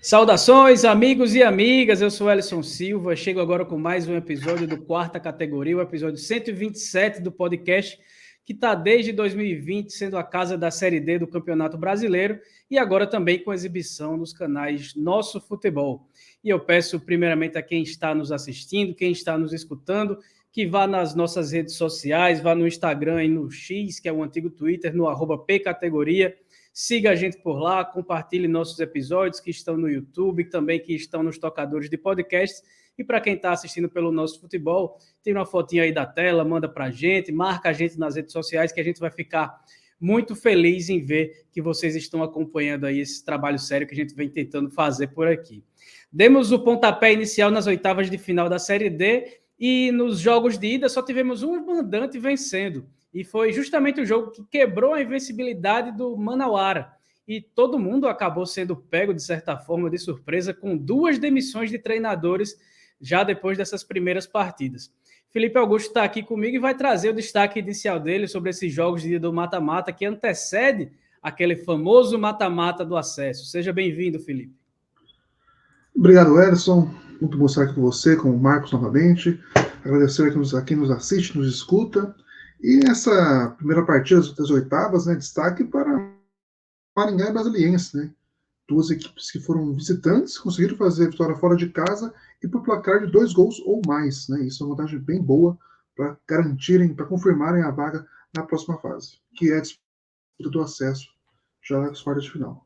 Saudações, amigos e amigas, eu sou Ellison Silva, chego agora com mais um episódio do Quarta Categoria, o episódio 127 do podcast, que está desde 2020 sendo a casa da Série D do Campeonato Brasileiro e agora também com exibição nos canais Nosso Futebol. E eu peço primeiramente a quem está nos assistindo, quem está nos escutando, que vá nas nossas redes sociais, vá no Instagram e no X, que é o antigo Twitter, no @pcategoria. Siga a gente por lá, compartilhe nossos episódios que estão no YouTube, também que estão nos tocadores de podcast. E para quem está assistindo pelo Nosso Futebol, tem uma fotinha aí da tela, manda para a gente, marca a gente nas redes sociais, que a gente vai ficar muito feliz em ver que vocês estão acompanhando aí esse trabalho sério que a gente vem tentando fazer por aqui. Demos o pontapé inicial nas oitavas de final da Série D e nos jogos de ida só tivemos um mandante vencendo. E foi justamente o jogo que quebrou a invencibilidade do Manauara. E todo mundo acabou sendo pego, de certa forma, de surpresa, com 2 demissões de treinadores já depois dessas primeiras partidas. Felipe Augusto está aqui comigo e vai trazer o destaque inicial dele sobre esses jogos de do mata-mata que antecede aquele famoso mata-mata do acesso. Seja bem-vindo, Felipe. Obrigado, Ellison. Muito bom estar aqui com você, com o Marcos novamente. Agradecer a quem nos assiste, nos escuta. E nessa primeira partida das oitavas, né, destaque para Maringá e Brasiliense, né? Duas equipes que foram visitantes, conseguiram fazer a vitória fora de casa e por placar de 2 gols ou mais, né? Isso é uma vantagem bem boa para garantirem, para confirmarem a vaga na próxima fase, que é a disputa do acesso já nas quartas de final.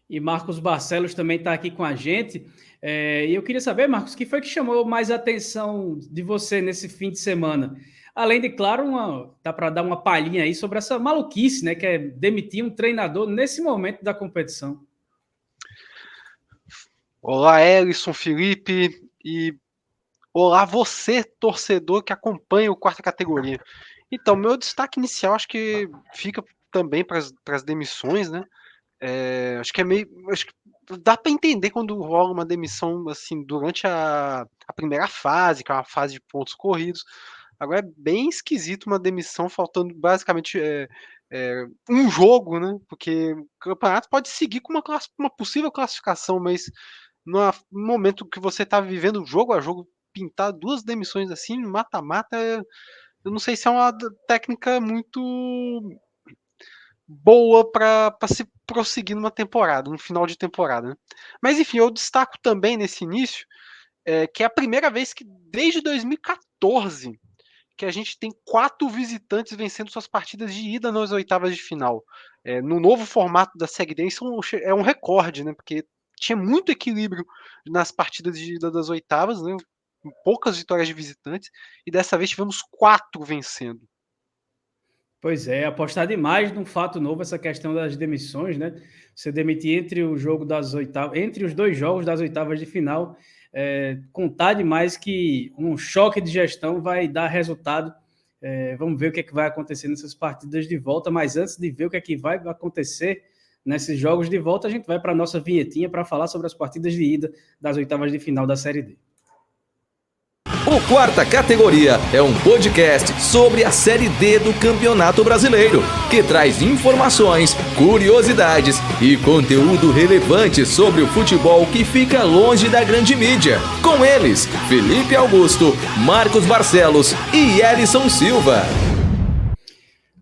E Marcos Barcelos também está aqui com a gente. E eu queria saber, Marcos, o que foi que chamou mais a atenção de você nesse fim de semana? Além de, claro, dá para dar uma palhinha aí sobre essa maluquice, né? Que é demitir um treinador nesse momento da competição. Olá, Ellison, Felipe e olá você, torcedor que acompanha o Quarta Categoria. Então, meu destaque inicial acho que fica também para as demissões, né? Acho que dá para entender quando rola uma demissão assim durante a primeira fase, que é uma fase de pontos corridos. Agora é bem esquisito uma demissão faltando basicamente um jogo, né? Porque o campeonato pode seguir com uma possível classificação, mas no momento que você está vivendo jogo a jogo, pintar 2 demissões assim, mata-mata, eu não sei se é uma técnica muito boa para se prosseguir numa temporada, no final de temporada. Né? Mas enfim, eu destaco também nesse início que é a primeira vez que desde 2014 que a gente tem 4 visitantes vencendo suas partidas de ida nas oitavas de final. No novo formato da Série D, isso é um recorde, né? Porque tinha muito equilíbrio nas partidas de ida das oitavas, né? Com poucas vitórias de visitantes, e dessa vez tivemos 4 vencendo. Pois é, apostar demais num fato novo, essa questão das demissões, né? Você demitir entre o jogo das oitavas, entre os 2 jogos das oitavas de final, contar demais que um choque de gestão vai dar resultado. Vamos ver o que, é que vai acontecer nessas partidas de volta, mas antes de ver o que é que vai acontecer nesses jogos de volta, a gente vai para a nossa vinhetinha para falar sobre as partidas de ida das oitavas de final da Série D. O Quarta Categoria é um podcast sobre a Série D do Campeonato Brasileiro, que traz informações, curiosidades e conteúdo relevante sobre o futebol que fica longe da grande mídia. Com eles, Felipe Augusto, Marcos Barcelos e Ellison Silva.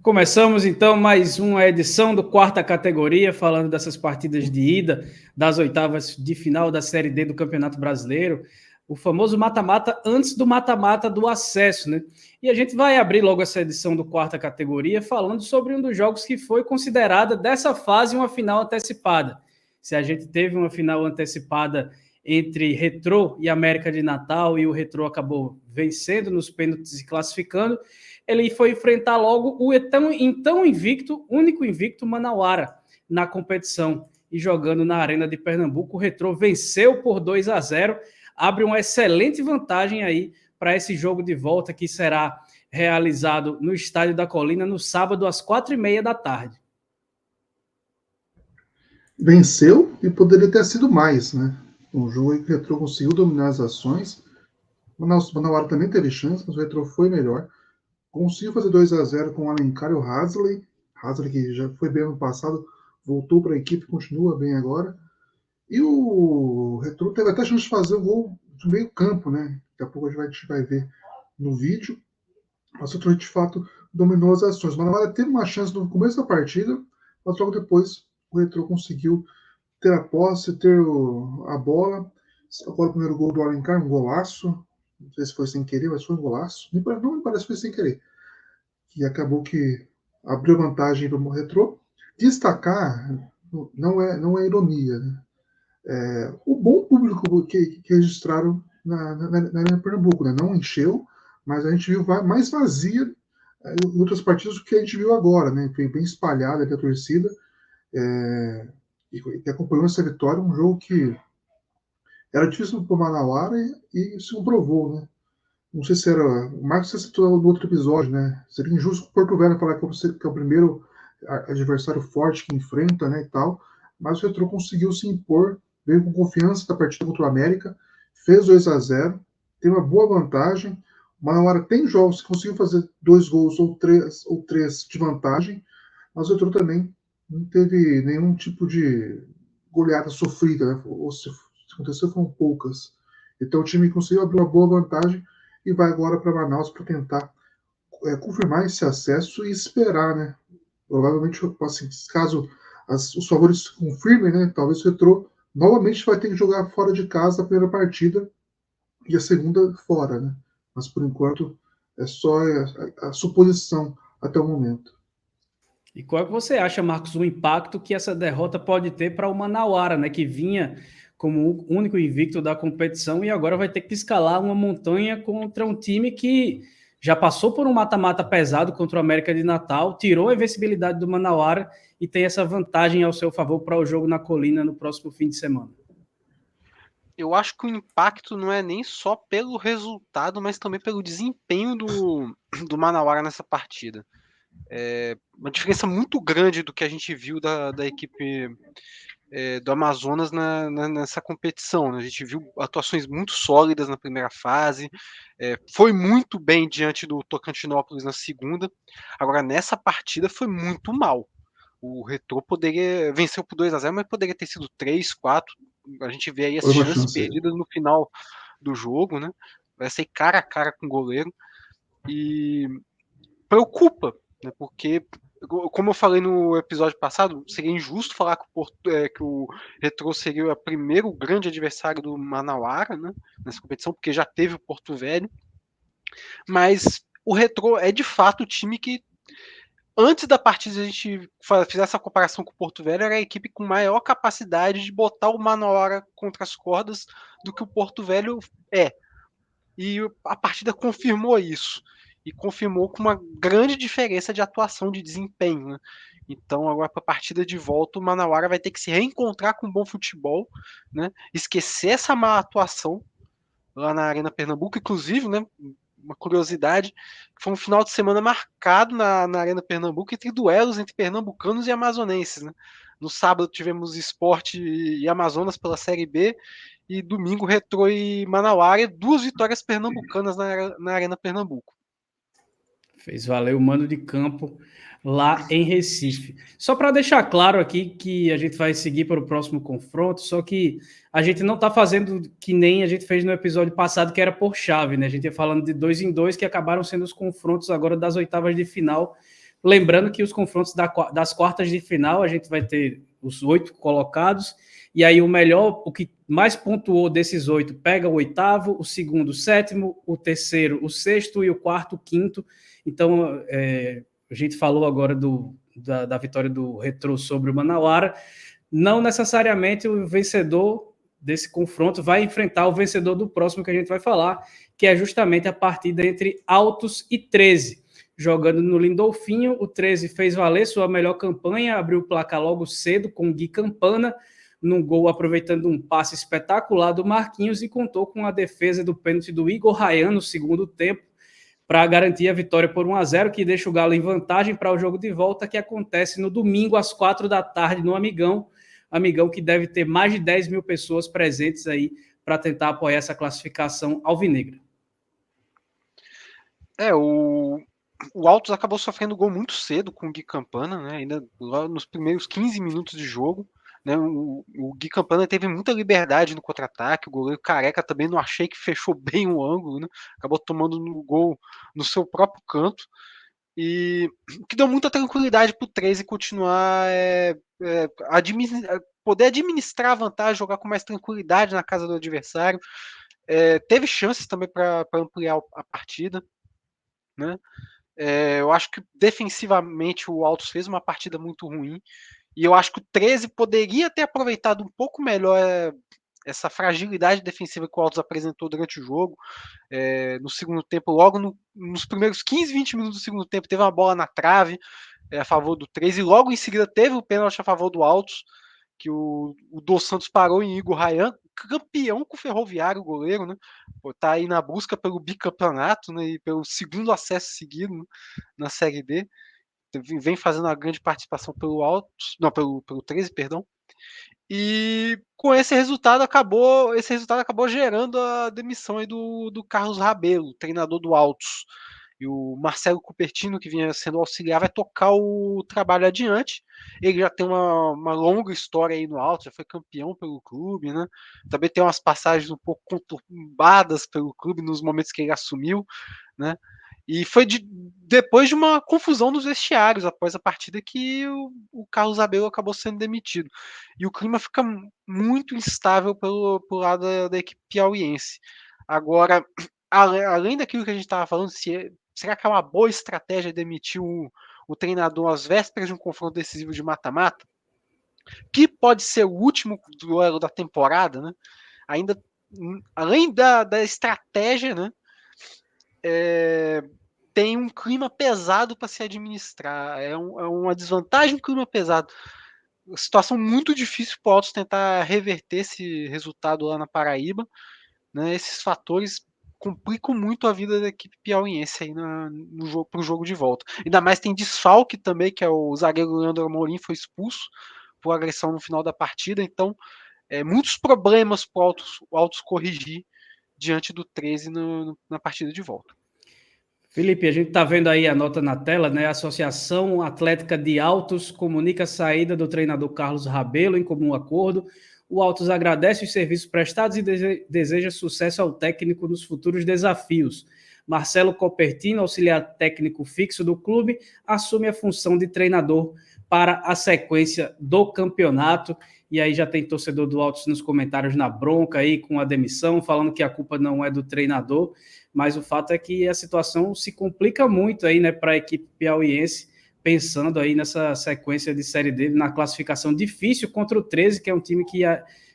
Começamos então mais uma edição do Quarta Categoria, falando dessas partidas de ida das oitavas de final da Série D do Campeonato Brasileiro. O famoso mata-mata antes do mata-mata do acesso, né? E a gente vai abrir logo essa edição do Quarta Categoria falando sobre um dos jogos que foi considerada dessa fase uma final antecipada. Se a gente teve uma final antecipada entre Retrô e América de Natal e o Retrô acabou vencendo nos pênaltis e classificando, ele foi enfrentar logo o então invicto, único invicto Manauara na competição e jogando na Arena de Pernambuco. O Retrô venceu por 2-0, abre uma excelente vantagem aí para esse jogo de volta que será realizado no Estádio da Colina no sábado às 4h30 da tarde. Venceu e poderia ter sido mais, né? Um jogo em que o Retrô conseguiu dominar as ações. O Manauara também teve chance, mas o Retrô foi melhor. Conseguiu fazer 2-0 com o Alencar e o Hasley. Hasley, que já foi bem ano passado, voltou para a equipe, continua bem agora. E o Retrô teve até a chance de fazer o gol de meio campo, né? Daqui a pouco a gente vai ver no vídeo. Mas o Retrô de fato dominou as ações. O Manauara teve uma chance no começo da partida, mas logo depois o Retrô conseguiu ter a posse, ter a bola. Agora o primeiro gol do Alencar, um golaço. Não sei se foi sem querer, mas foi um golaço. Não me parece que foi sem querer. E acabou que abriu vantagem para o Retrô. Destacar não é ironia, né? O bom público que registraram na Arena Pernambuco, né? Não encheu, mas a gente viu mais vazia em outras partidas do que a gente viu agora, né? Foi bem espalhada aqui a torcida que acompanhou essa vitória, um jogo que era difícil para o Manauara e se comprovou, né? Não sei se era. O Marcos você citou no outro episódio, né? Seria injusto o Porto Velho falar que é o primeiro adversário forte que enfrenta, né? E tal. Mas o Retrô conseguiu se impor, veio com confiança da partida contra o América, fez 2-0, tem uma boa vantagem. O Manauara tem jogos que conseguiu fazer 2 gols ou três de vantagem, mas o Retrô também não teve nenhum tipo de goleada sofrida, né? Ou se aconteceu, foram poucas. Então o time conseguiu abrir uma boa vantagem e vai agora para Manaus para tentar confirmar esse acesso e esperar, né? Provavelmente, assim, caso os favores se confirmem, né? Talvez o Retrô novamente vai ter que jogar fora de casa a primeira partida e a segunda fora, né? Mas por enquanto é só a suposição até o momento. E qual é que você acha, Marcos, o impacto que essa derrota pode ter para o Manauara, né, que vinha como o único invicto da competição e agora vai ter que escalar uma montanha contra um time que já passou por um mata-mata pesado contra o América de Natal, tirou a invencibilidade do Manauara e tem essa vantagem ao seu favor para o jogo na Colina no próximo fim de semana? Eu acho que o impacto não é nem só pelo resultado, mas também pelo desempenho do Manauara nessa partida. É uma diferença muito grande do que a gente viu da equipe do Amazonas nessa competição, né? A gente viu atuações muito sólidas na primeira fase, foi muito bem diante do Tocantinópolis na segunda. Agora, nessa partida foi muito mal. O Retrô poderia venceu por 2-0, mas poderia ter sido 3, 4. A gente vê aí as Foi uma chances chance aí. perdidas no final do jogo, né? Vai ser cara a cara com o goleiro. E preocupa, né? Porque, como eu falei no episódio passado, seria injusto falar que o Retrô seria o primeiro grande adversário do Manauara, né? Nessa competição, porque já teve o Porto Velho. Mas o Retrô é de fato o time que antes da partida, a gente fizer essa comparação com o Porto Velho, era a equipe com maior capacidade de botar o Manauara contra as cordas do que o Porto Velho é. E a partida confirmou isso. E confirmou com uma grande diferença de atuação, de desempenho. Né? Então, agora para a partida de volta, o Manauara vai ter que se reencontrar com um bom futebol, né? Esquecer essa má atuação lá na Arena Pernambuco, inclusive, né? Uma curiosidade, foi um final de semana marcado na Arena Pernambuco entre duelos entre pernambucanos e amazonenses. Né? No sábado tivemos Sport e Amazonas pela Série B, e domingo Retrô e Manauara, 2 vitórias pernambucanas na Arena Pernambuco. Fez valer o mando de campo lá em Recife. Só para deixar claro aqui que a gente vai seguir para o próximo confronto, só que a gente não está fazendo que nem a gente fez no episódio passado, que era por chave, né? A gente ia falando de 2 em 2, que acabaram sendo os confrontos agora das oitavas de final. Lembrando que os confrontos das quartas de final, a gente vai ter os 8 colocados, e aí o melhor, o que mais pontuou desses 8, pega o oitavo, o segundo, o sétimo, o terceiro, o sexto e o quarto, o quinto. Então, a gente falou agora da vitória do Retrô sobre o Manauara. Não necessariamente o vencedor desse confronto vai enfrentar o vencedor do próximo que a gente vai falar, que é justamente a partida entre Altos e 13. Jogando no Lindolfinho, o 13 fez valer sua melhor campanha, abriu o placar logo cedo com o Gui Campana, num gol aproveitando um passe espetacular do Marquinhos e contou com a defesa do pênalti do Igor Ryan no segundo tempo, para garantir a vitória por 1-0, que deixa o Galo em vantagem para o jogo de volta, que acontece no domingo, às 4 da tarde, no Amigão. Amigão que deve ter mais de 10 mil pessoas presentes aí para tentar apoiar essa classificação alvinegra. O Altos acabou sofrendo gol muito cedo com o Gui Campana, né? Ainda lá nos primeiros 15 minutos de jogo. né? O Gui Campana teve muita liberdade no contra-ataque, o goleiro Careca também não achei que fechou bem o ângulo, né? Acabou tomando no gol no seu próprio canto, e que deu muita tranquilidade para o 13 continuar poder administrar a vantagem, jogar com mais tranquilidade na casa do adversário. Teve chances também para ampliar a partida, né? Eu acho que defensivamente o Altos fez uma partida muito ruim, e eu acho que o 13 poderia ter aproveitado um pouco melhor essa fragilidade defensiva que o Altos apresentou durante o jogo. No segundo tempo, logo nos primeiros 15, 20 minutos do segundo tempo, teve uma bola na trave a favor do 13, e logo em seguida teve o pênalti a favor do Altos, que o Dos Santos parou em Igor Rayan, campeão com o Ferroviário, o goleiro, né? Tá aí na busca pelo bicampeonato, né? E pelo segundo acesso seguido, né? Na Série D. Vem fazendo uma grande participação pelo Altos, não, pelo 13, perdão. E com esse resultado acabou gerando a demissão aí do Carlos Rabelo, treinador do Altos. E o Marcelo Cupertino, que vinha sendo auxiliar, vai tocar o trabalho adiante. Ele já tem uma longa história aí no Altos, já foi campeão pelo clube, né? Também tem umas passagens um pouco conturbadas pelo clube nos momentos que ele assumiu, né? E foi depois de uma confusão nos vestiários após a partida que o Carlos Abel acabou sendo demitido. E o clima fica muito instável pelo lado da equipe piauiense. Agora, além daquilo que a gente estava falando, será que é uma boa estratégia demitir o treinador às vésperas de um confronto decisivo de mata-mata? Que pode ser o último duelo da temporada, né? Ainda, além da estratégia, né? Tem um clima pesado para se administrar. É uma desvantagem, um clima pesado. Situação muito difícil para o Altos tentar reverter esse resultado lá na Paraíba, né? Esses fatores complicam muito a vida da equipe piauiense aí pro jogo de volta. Ainda mais tem desfalque também, que é o zagueiro Leandro Amorim, foi expulso por agressão no final da partida. Então, muitos problemas para o Altos corrigir diante do 13 na partida de volta. Felipe, a gente está vendo aí a nota na tela, né? A Associação Atlética de Altos comunica a saída do treinador Carlos Rabelo em comum acordo. O Altos agradece os serviços prestados e deseja sucesso ao técnico nos futuros desafios. Marcelo Copertino, auxiliar técnico fixo do clube, assume a função de treinador para a sequência do campeonato. E aí já tem torcedor do Altos nos comentários na bronca aí com a demissão, falando que a culpa não é do treinador, mas o fato é que a situação se complica muito aí, né, para a equipe piauiense, pensando aí nessa sequência de Série D, na classificação difícil contra o 13, que é um time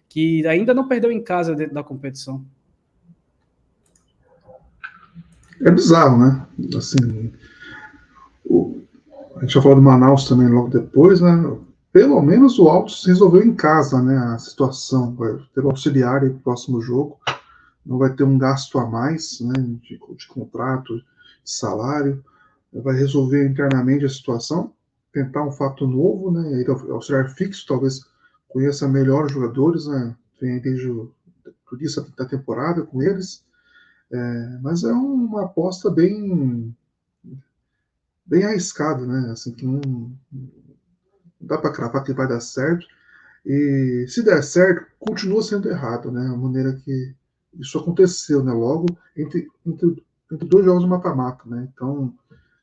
que ainda não perdeu em casa dentro da competição. É bizarro, né? Assim, a gente já falou do Manaus também logo depois, né? Pelo menos o Altos resolveu em casa, né? A situação, vai ter o auxiliar aí pro próximo jogo, não vai ter um gasto a mais, né? De contrato, de salário, vai resolver internamente a situação, tentar um fato novo, né? Ele auxiliar fixo, talvez conheça melhor os jogadores, né? Vem desde o início da temporada com eles, mas é uma aposta bem arriscada, né? Assim, que não dá para cravar que vai dar certo. E se der certo, continua sendo errado, né? A maneira que isso aconteceu, né? Logo entre dois jogos mata-mata, né? Então,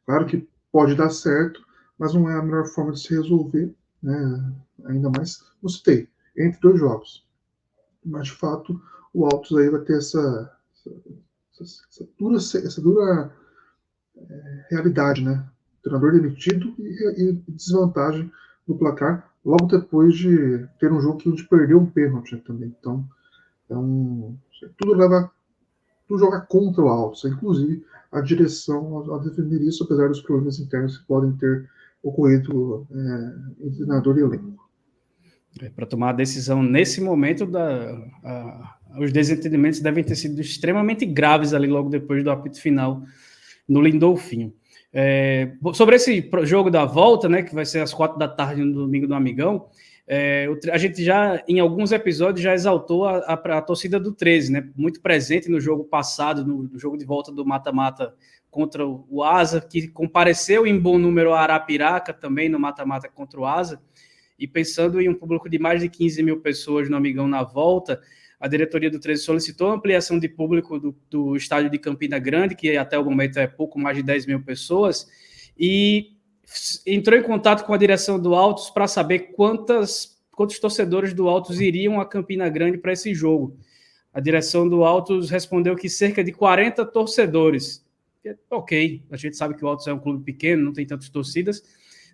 claro que pode dar certo, mas não é a melhor forma de se resolver, né? Ainda mais, como citei, entre dois jogos. Mas, de fato, o Altos aí vai ter essa dura realidade, né? Treinador demitido e desvantagem no placar, logo depois de ter um jogo que a gente perdeu um pênalti também. Então, tudo joga contra o Altos, inclusive a direção a defender isso, apesar dos problemas internos que podem ter ocorrido entre treinador e elenco. Para tomar a decisão nesse momento, os desentendimentos devem ter sido extremamente graves ali logo depois do apito final no Lindolfinho. Sobre esse jogo da volta, né, que vai ser às 4 da tarde no domingo do Amigão, a gente já, em alguns episódios, já exaltou a torcida do 13, né, muito presente no jogo passado, no jogo de volta do mata-mata contra o Asa, que compareceu em bom número a Arapiraca também no mata-mata contra o Asa. E pensando em um público de mais de 15 mil pessoas no Amigão na volta, a diretoria do 13 solicitou a ampliação de público do estádio de Campina Grande, que até o momento é pouco mais de 10 mil pessoas, e entrou em contato com a direção do Altos para saber quantos torcedores do Altos iriam a Campina Grande para esse jogo. A direção do Altos respondeu que cerca de 40 torcedores. Ok, a gente sabe que o Altos é um clube pequeno, não tem tantas torcidas,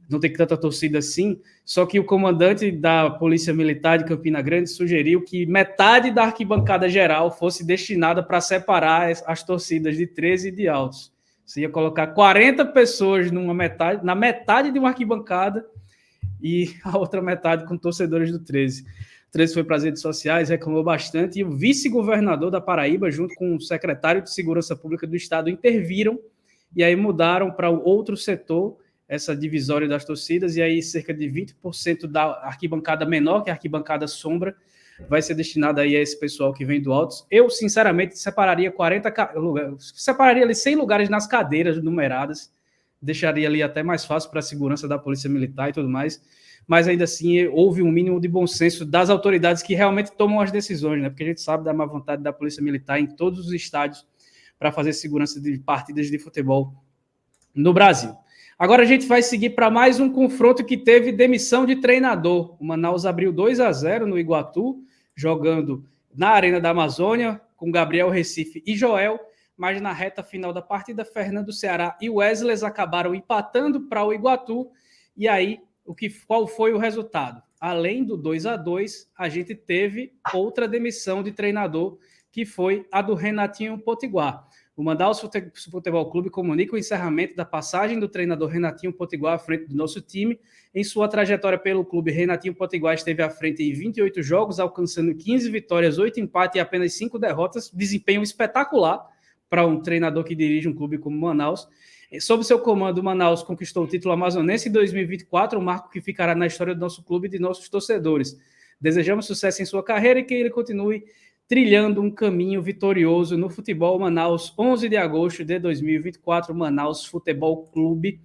não tem tanta torcida assim, só que o comandante da Polícia Militar de Campina Grande sugeriu que metade da arquibancada geral fosse destinada para separar as torcidas de 13 e de Altos. Você ia colocar 40 pessoas na metade de uma arquibancada e a outra metade com torcedores do 13. O 13 foi para as redes sociais, reclamou bastante, e o vice-governador da Paraíba, junto com o secretário de Segurança Pública do Estado, interviram e aí mudaram para o outro setor essa divisória das torcidas, e aí cerca de 20% da arquibancada menor, que é a arquibancada sombra, vai ser destinada aí a esse pessoal que vem do Altos. Eu, sinceramente, separaria ali 100 lugares nas cadeiras numeradas, deixaria ali até mais fácil para a segurança da Polícia Militar e tudo mais, mas ainda assim houve um mínimo de bom senso das autoridades que realmente tomam as decisões, né? Porque a gente sabe da má vontade da Polícia Militar em todos os estádios para fazer segurança de partidas de futebol no Brasil. Agora a gente vai seguir para mais um confronto que teve demissão de treinador. O Manaus abriu 2-0 no Iguatu, jogando na Arena da Amazônia, com Gabriel Recife e Joel, mas na reta final da partida, Fernando Ceará e Wesley acabaram empatando para o Iguatu, e aí qual foi o resultado? Além do 2-2, a gente teve outra demissão de treinador, que foi a do Renatinho Potiguar. O Manaus Futebol Clube comunica o encerramento da passagem do treinador Renatinho Potiguar à frente do nosso time. Em sua trajetória pelo clube, Renatinho Potiguar esteve à frente em 28 jogos, alcançando 15 vitórias, 8 empates e apenas 5 derrotas. Desempenho espetacular para um treinador que dirige um clube como o Manaus. Sob seu comando, o Manaus conquistou o título amazonense em 2024, um marco que ficará na história do nosso clube e de nossos torcedores. Desejamos sucesso em sua carreira e que ele continue trilhando um caminho vitorioso no futebol. Manaus, 11 de agosto de 2024, Manaus Futebol Clube.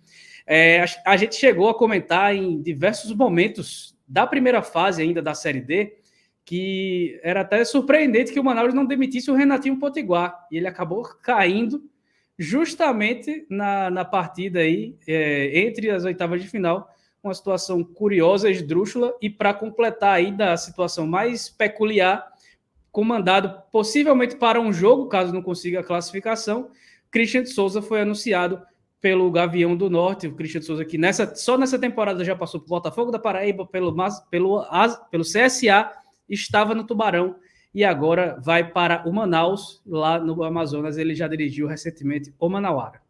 A gente chegou a comentar em diversos momentos da primeira fase ainda da Série D que era até surpreendente que o Manaus não demitisse o Renatinho Potiguar, e ele acabou caindo justamente na partida aí, entre as oitavas de final, uma situação curiosa, esdrúxula, e para completar aí da situação mais peculiar, comandado possivelmente para um jogo, caso não consiga a classificação, Christian de Souza foi anunciado pelo Gavião do Norte. O Christian de Souza, que só nessa temporada já passou por Botafogo da Paraíba, pelo CSA, estava no Tubarão e agora vai para o Manaus, lá no Amazonas. Ele já dirigiu recentemente o Manauara.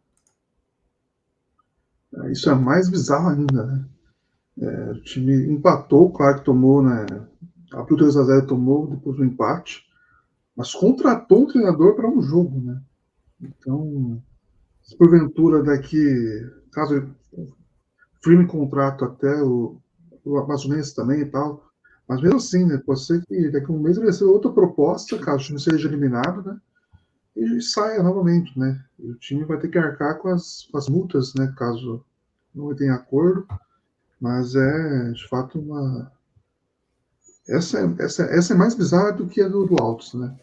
Isso é mais bizarro ainda, né? O time empatou, claro que tomou, né? Abriu 2-0, tomou depois do empate, mas contratou um treinador para um jogo, né? Então, se porventura daqui, caso ele firme contrato até o Amazonense também e tal, mas mesmo assim, né? Pode ser que daqui a um mês ele receba outra proposta, caso o time seja eliminado, né? E saia novamente, né? E o time vai ter que arcar com as multas, né? Caso não tenha acordo, mas é de fato uma. Essa é mais bizarra do que a do Altos, né?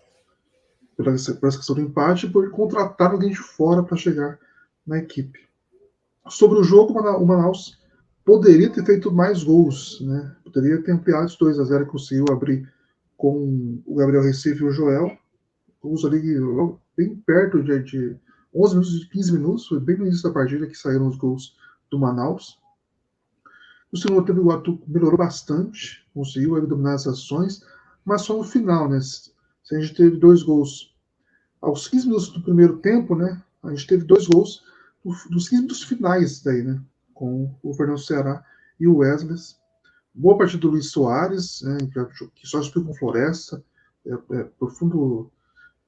Por essa questão do empate, por contratar alguém de fora para chegar na equipe. Sobre o jogo, o Manaus poderia ter feito mais gols, né? Poderia ter ampliado os 2-0, conseguiu abrir com o Gabriel Recife e o Joel. Gols ali bem perto de 11 minutos, de 15 minutos, foi bem no início da partida que saíram os gols do Manaus. No segundo tempo, o Iguatu melhorou bastante, conseguiu dominar as ações, mas só no final, né? A gente teve 2 gols aos 15 minutos do primeiro tempo, né? A gente teve 2 gols dos 15 minutos finais daí, né? Com o Fernando Ceará e o Wesley. Boa partida do Luiz Soares, né? Que só explica com Floresta, profundo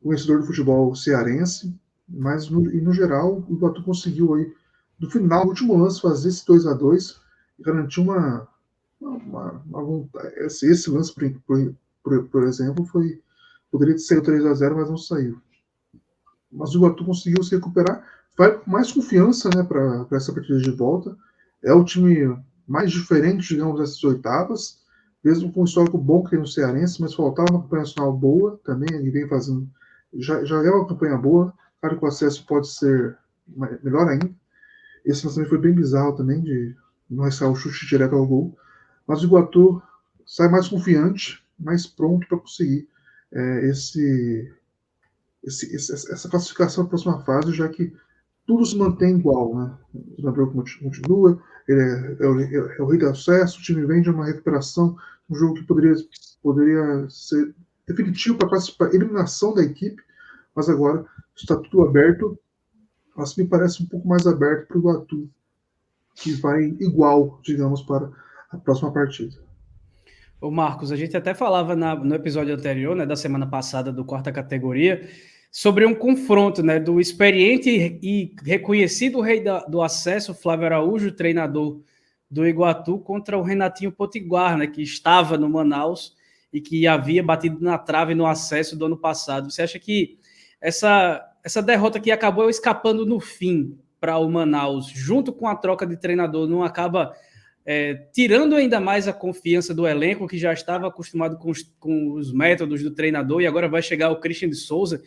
conhecedor do futebol cearense, mas no geral o Iguatu conseguiu aí, no final, no último lance, fazer esse 2-2 e garantir uma vontade. Esse lance, por exemplo, poderia ser o 3-0, mas não saiu. Mas o Iguatu conseguiu se recuperar, vai com mais confiança, né, para essa partida de volta. É o time mais diferente, digamos, dessas oitavas, mesmo com um histórico bom que tem no Cearense, mas faltava uma campanha nacional boa também, ele vem fazendo, já é uma campanha boa, claro que o acesso pode ser melhor ainda. Esse lançamento foi bem bizarro também, de não arriscar o chute direto ao gol, mas o Iguatu sai mais confiante, mais pronto para conseguir essa classificação para a próxima fase, já que tudo se mantém igual, né? O treinador continua, ele é o rei do acesso, o time vem de uma recuperação, um jogo que poderia ser definitivo para a eliminação da equipe, mas agora está tudo aberto, mas me parece um pouco mais aberto para o Iguatu, que vai igual, digamos, para a próxima partida. Ô Marcos, a gente até falava no episódio anterior, né, da semana passada do quarta categoria, sobre um confronto, né, do experiente e reconhecido rei do acesso, Flávio Araújo, treinador do Iguatu, contra o Renatinho Potiguar, né, que estava no Manaus e que havia batido na trave no acesso do ano passado. Você acha que essa derrota que acabou escapando no fim para o Manaus, junto com a troca de treinador, não acaba tirando ainda mais a confiança do elenco, que já estava acostumado com os métodos do treinador, e agora vai chegar o Christian de Souza,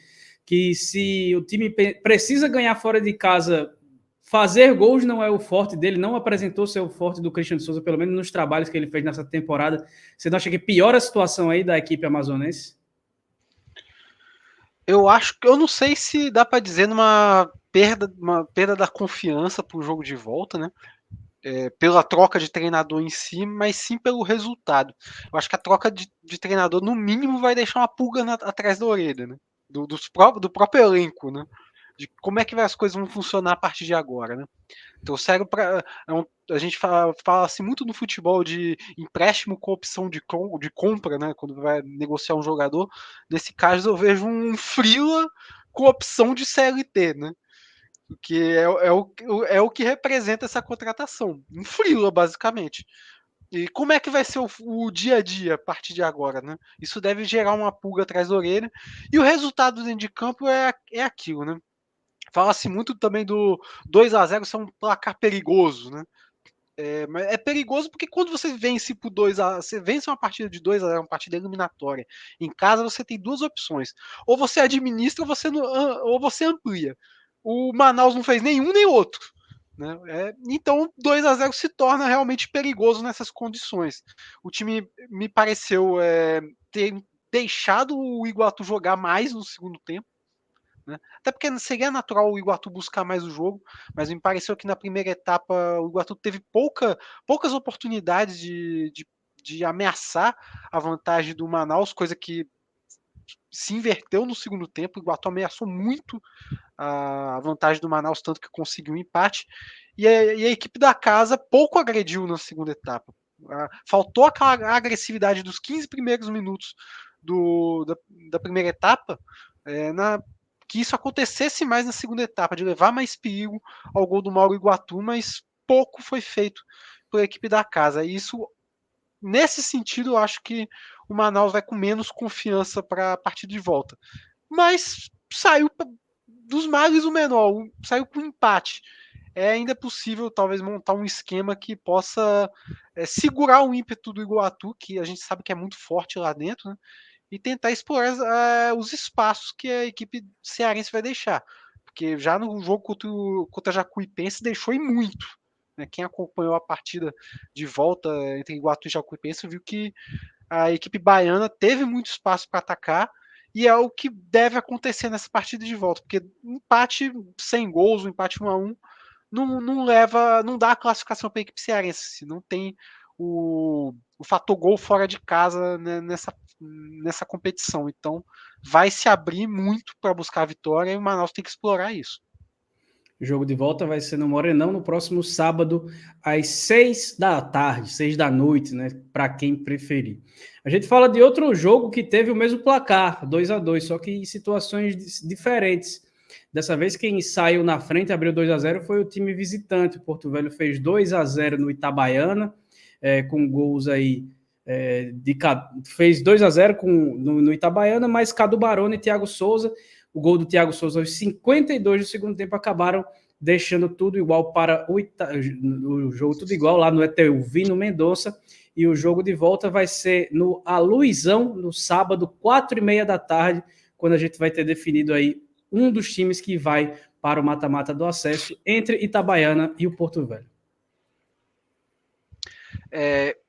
que se o time precisa ganhar fora de casa, fazer gols não é o forte dele, não apresentou ser o forte do Christian de Souza, pelo menos nos trabalhos que ele fez nessa temporada. Você não acha que piora a situação aí da equipe amazonense? Eu não sei se dá para dizer uma perda da confiança para o jogo de volta, né? Pela troca de treinador em si, mas sim pelo resultado. Eu acho que a troca de treinador, no mínimo, vai deixar uma pulga atrás da orelha, né? Do próprio elenco, né? De como é que as coisas vão funcionar a partir de agora, né? Trouxeram para. A gente fala assim muito no futebol de empréstimo com opção de compra, né? Quando vai negociar um jogador. Nesse caso, eu vejo um freela com opção de CLT, né? Que é o que representa essa contratação. Um freela, basicamente. E como é que vai ser o dia a dia a partir de agora, né? Isso deve gerar uma pulga atrás da orelha. E o resultado dentro de campo é aquilo, né? Fala-se muito também do 2-0 ser um placar perigoso, né? Mas é perigoso porque quando você vence por 2-0, você vence uma partida de 2-0, uma partida eliminatória. Em casa você tem duas opções. Ou você administra ou você amplia. O Manaus não fez nenhum nem outro. Né? Então 2-0 se torna realmente perigoso nessas condições. O time me pareceu ter deixado o Iguatu jogar mais no segundo tempo. Né? Até porque seria natural o Iguatu buscar mais o jogo, mas me pareceu que na primeira etapa o Iguatu teve poucas oportunidades de ameaçar a vantagem do Manaus, coisa que se inverteu no segundo tempo. O Iguatu ameaçou muito a vantagem do Manaus, tanto que conseguiu um empate, e a equipe da casa pouco agrediu na segunda etapa. Faltou aquela agressividade dos 15 primeiros minutos da primeira etapa, que isso acontecesse mais na segunda etapa, de levar mais perigo ao gol do Mauro Iguatu, mas pouco foi feito pela equipe da casa. E isso, nesse sentido, eu acho que o Manaus vai com menos confiança para a partida de volta. Mas saiu dos males o menor, saiu com empate. É ainda possível, talvez, montar um esquema que possa segurar o ímpeto do Iguatu, que a gente sabe que é muito forte lá dentro, né? E tentar explorar os espaços que a equipe cearense vai deixar. Porque já no jogo contra a Jacuipense deixou e muito. Né? Quem acompanhou a partida de volta entre Iguatu e Jacuipense viu que a equipe baiana teve muito espaço para atacar, e é o que deve acontecer nessa partida de volta, porque empate sem gols, um empate 1-1, não dá a classificação para a equipe cearense, não tem o fator gol fora de casa, né, nessa competição. Então vai se abrir muito para buscar a vitória, e o Manaus tem que explorar isso. O jogo de volta vai ser no Morenão no próximo sábado, às 6 da tarde, 6 da noite, né? Para quem preferir. A gente fala de outro jogo que teve o mesmo placar, 2-2, só que em situações diferentes. Dessa vez, quem saiu na frente, abriu 2-0, foi o time visitante. O Porto Velho fez 2-0 no Itabaiana, com gols aí. Fez 2-0 no Itabaiana, mas Cadu Baroni e Thiago Souza. O gol do Thiago Souza aos 52 do segundo tempo acabaram deixando tudo igual para o jogo tudo igual lá no Etelvino Mendonça, e o jogo de volta vai ser no Aluizão, no sábado, 4h30 da tarde, quando a gente vai ter definido aí um dos times que vai para o mata-mata do acesso entre Itabaiana e o Porto Velho.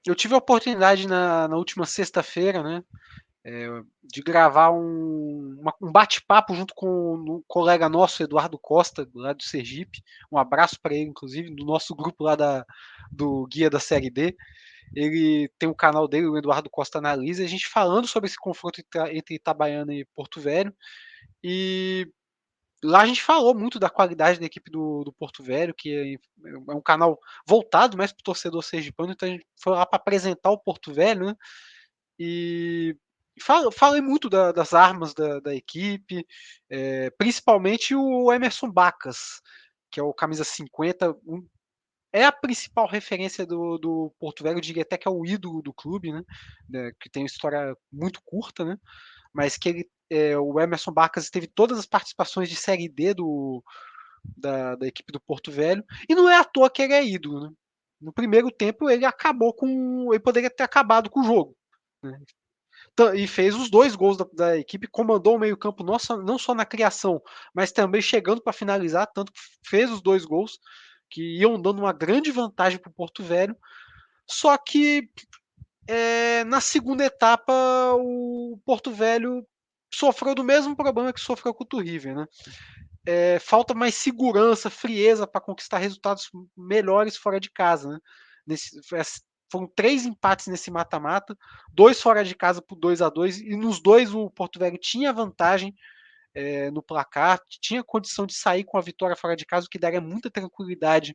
Eu tive a oportunidade na última sexta-feira, né, de gravar um bate-papo junto com um colega nosso, Eduardo Costa, lá do Sergipe. Um abraço para ele, inclusive, do nosso grupo lá do Guia da Série D. Ele tem o canal dele, o Eduardo Costa Analisa, a gente falando sobre esse confronto entre Itabaiana e Porto Velho. E lá a gente falou muito da qualidade da equipe do Porto Velho, que é um canal voltado mais para o torcedor sergipano, então a gente foi lá para apresentar o Porto Velho, né? E falei muito das armas da equipe, principalmente o Emerson Bacas, que é o camisa 50, é a principal referência do Porto Velho, eu diria até que é o ídolo do clube, né? Que tem uma história muito curta, né? Mas que o Emerson Bacas teve todas as participações de Série D da equipe do Porto Velho, e não é à toa que ele é ídolo, né? No primeiro tempo ele poderia ter acabado com o jogo, né? E fez os 2 gols da equipe, comandou o meio-campo não só na criação, mas também chegando para finalizar, tanto que fez os 2 gols, que iam dando uma grande vantagem para o Porto Velho. Só que na segunda etapa o Porto Velho sofreu do mesmo problema que sofreu com o River, né? Falta mais segurança, frieza para conquistar resultados melhores fora de casa, né? Foram 3 empates nesse mata-mata, 2 fora de casa por 2-2, e nos 2 o Porto Velho tinha vantagem no placar, tinha condição de sair com a vitória fora de casa, o que daria muita tranquilidade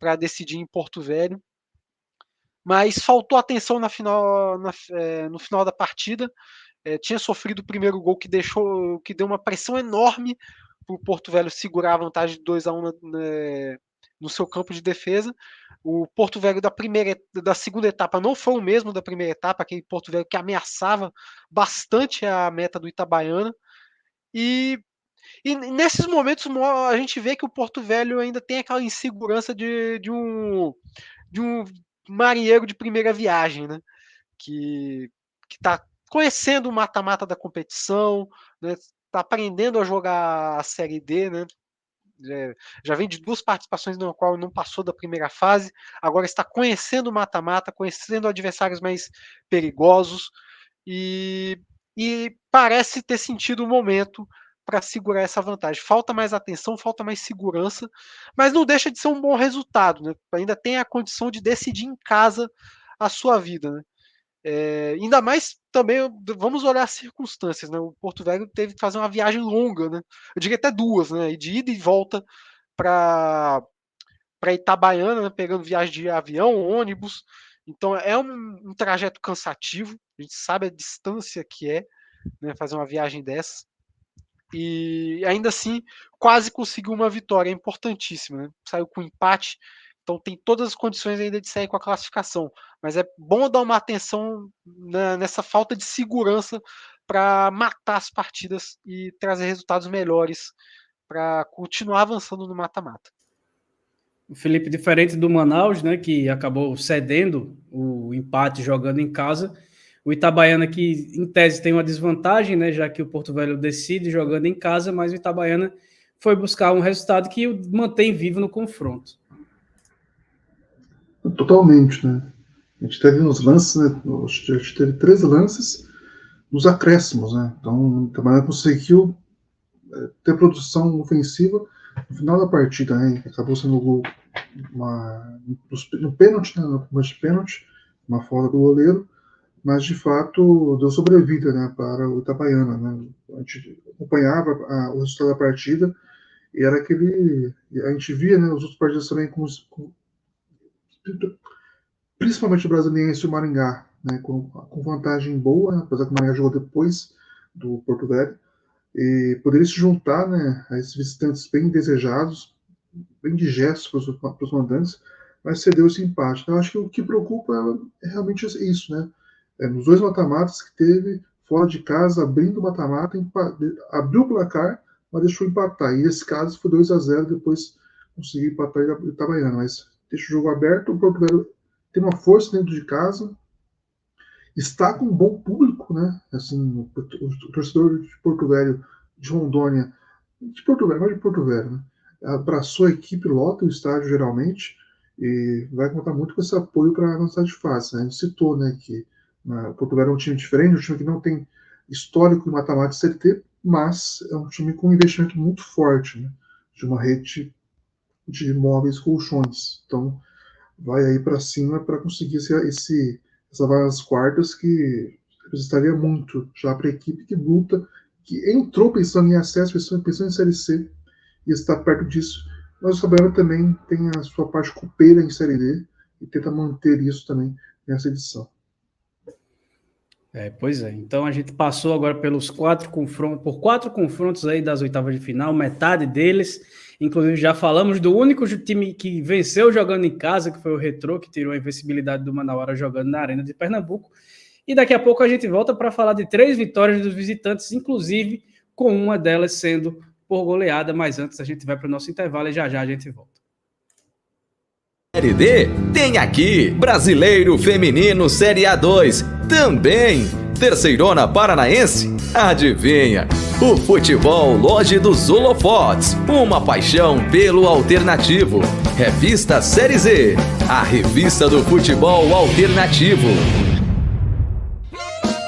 para decidir em Porto Velho. Mas faltou atenção no final da partida. Tinha sofrido o primeiro gol que deu uma pressão enorme para o Porto Velho segurar a vantagem de 2-1 no seu campo de defesa. O Porto Velho da segunda etapa não foi o mesmo da primeira etapa, aquele Porto Velho que ameaçava bastante a meta do Itabaiana. E nesses momentos a gente vê que o Porto Velho ainda tem aquela insegurança de um marinheiro de primeira viagem, né? Que está conhecendo o mata-mata da competição, né? Está aprendendo a jogar a Série D, né? Já vem de 2 participações no qual não passou da primeira fase, agora está conhecendo o mata-mata, conhecendo adversários mais perigosos, e parece ter sentido o momento para segurar essa vantagem. Falta mais atenção, falta mais segurança, mas não deixa de ser um bom resultado, né? Ainda tem a condição de decidir em casa a sua vida, né? Ainda mais também, vamos olhar as circunstâncias, né? O Porto Velho teve que fazer uma viagem longa, né? Eu diria até 2, né? De ida e volta para Itabaiana, né? Pegando viagem de avião, ônibus. Então é um trajeto cansativo. A gente sabe a distância que é, né, fazer uma viagem dessa. E ainda assim quase conseguiu uma vitória importantíssima, né? Saiu com empate. Então tem todas as condições ainda de sair com a classificação. Mas é bom dar uma atenção nessa falta de segurança para matar as partidas e trazer resultados melhores para continuar avançando no mata-mata. O Felipe, diferente do Manaus, né, que acabou cedendo o empate jogando em casa, o Itabaiana, que em tese tem uma desvantagem, né, já que o Porto Velho decide jogando em casa, mas o Itabaiana foi buscar um resultado que o mantém vivo no confronto. Totalmente, né? A gente teve uns lances, né? A gente teve 3 lances nos acréscimos, né? Então, o Itabaiana conseguiu ter produção ofensiva no final da partida, né? Acabou sendo o gol no pênalti, né? No pênalti, uma falta do goleiro, mas de fato deu sobrevida, né, para o Itabaiana, né? A gente acompanhava o resultado da partida e era aquele, a gente via, né, os outros partidos também principalmente o Brasiliense e o Maringá, né, com vantagem boa, né, apesar que o Maringá jogou depois do Porto Velho, e poderia se juntar, né, a esses visitantes bem desejados, bem digestos para os mandantes, mas cedeu esse empate. Então, acho que o que preocupa é realmente isso, né? Nos 2 mata-matas que teve, fora de casa, abrindo o mata-mata, abriu o placar, mas deixou empatar. E nesse caso foi 2-0 depois conseguir ir para Itabaiana, mas deixa o jogo aberto. O Porto Velho tem uma força dentro de casa, está com um bom público, né? Assim, o torcedor de Porto Velho, de Rondônia, de Porto Velho, não de Porto Velho, né? Abraçou a equipe, lota o estádio geralmente e vai contar muito com esse apoio para a nossa fase. Né? A gente citou, né, que Porto Velho é um time diferente, um time que não tem histórico em matemática de CT, mas é um time com um investimento muito forte, né? De uma rede de imóveis colchões. Então, vai aí para cima para conseguir essa vaga nas quartas que representaria muito já para a equipe que luta, que entrou pensando em acesso, pensando em Série C e está perto disso. Mas o Sabiano também tem a sua parte copeira em Série D e tenta manter isso também nessa edição. Pois é. Então a gente passou agora por 4 confrontos aí das oitavas de final, metade deles. Inclusive já falamos do único time que venceu jogando em casa, que foi o Retrô, que tirou a invencibilidade do Manauara jogando na Arena de Pernambuco. E daqui a pouco a gente volta para falar de 3 vitórias dos visitantes, inclusive com uma delas sendo por goleada. Mas antes a gente vai para o nosso intervalo e já a gente volta. Série D tem aqui Brasileiro Feminino Série A2 também. Terceirona Paranaense? Adivinha? O Futebol Loja dos Holofotes, uma paixão pelo alternativo. Revista Série Z, a revista do futebol alternativo.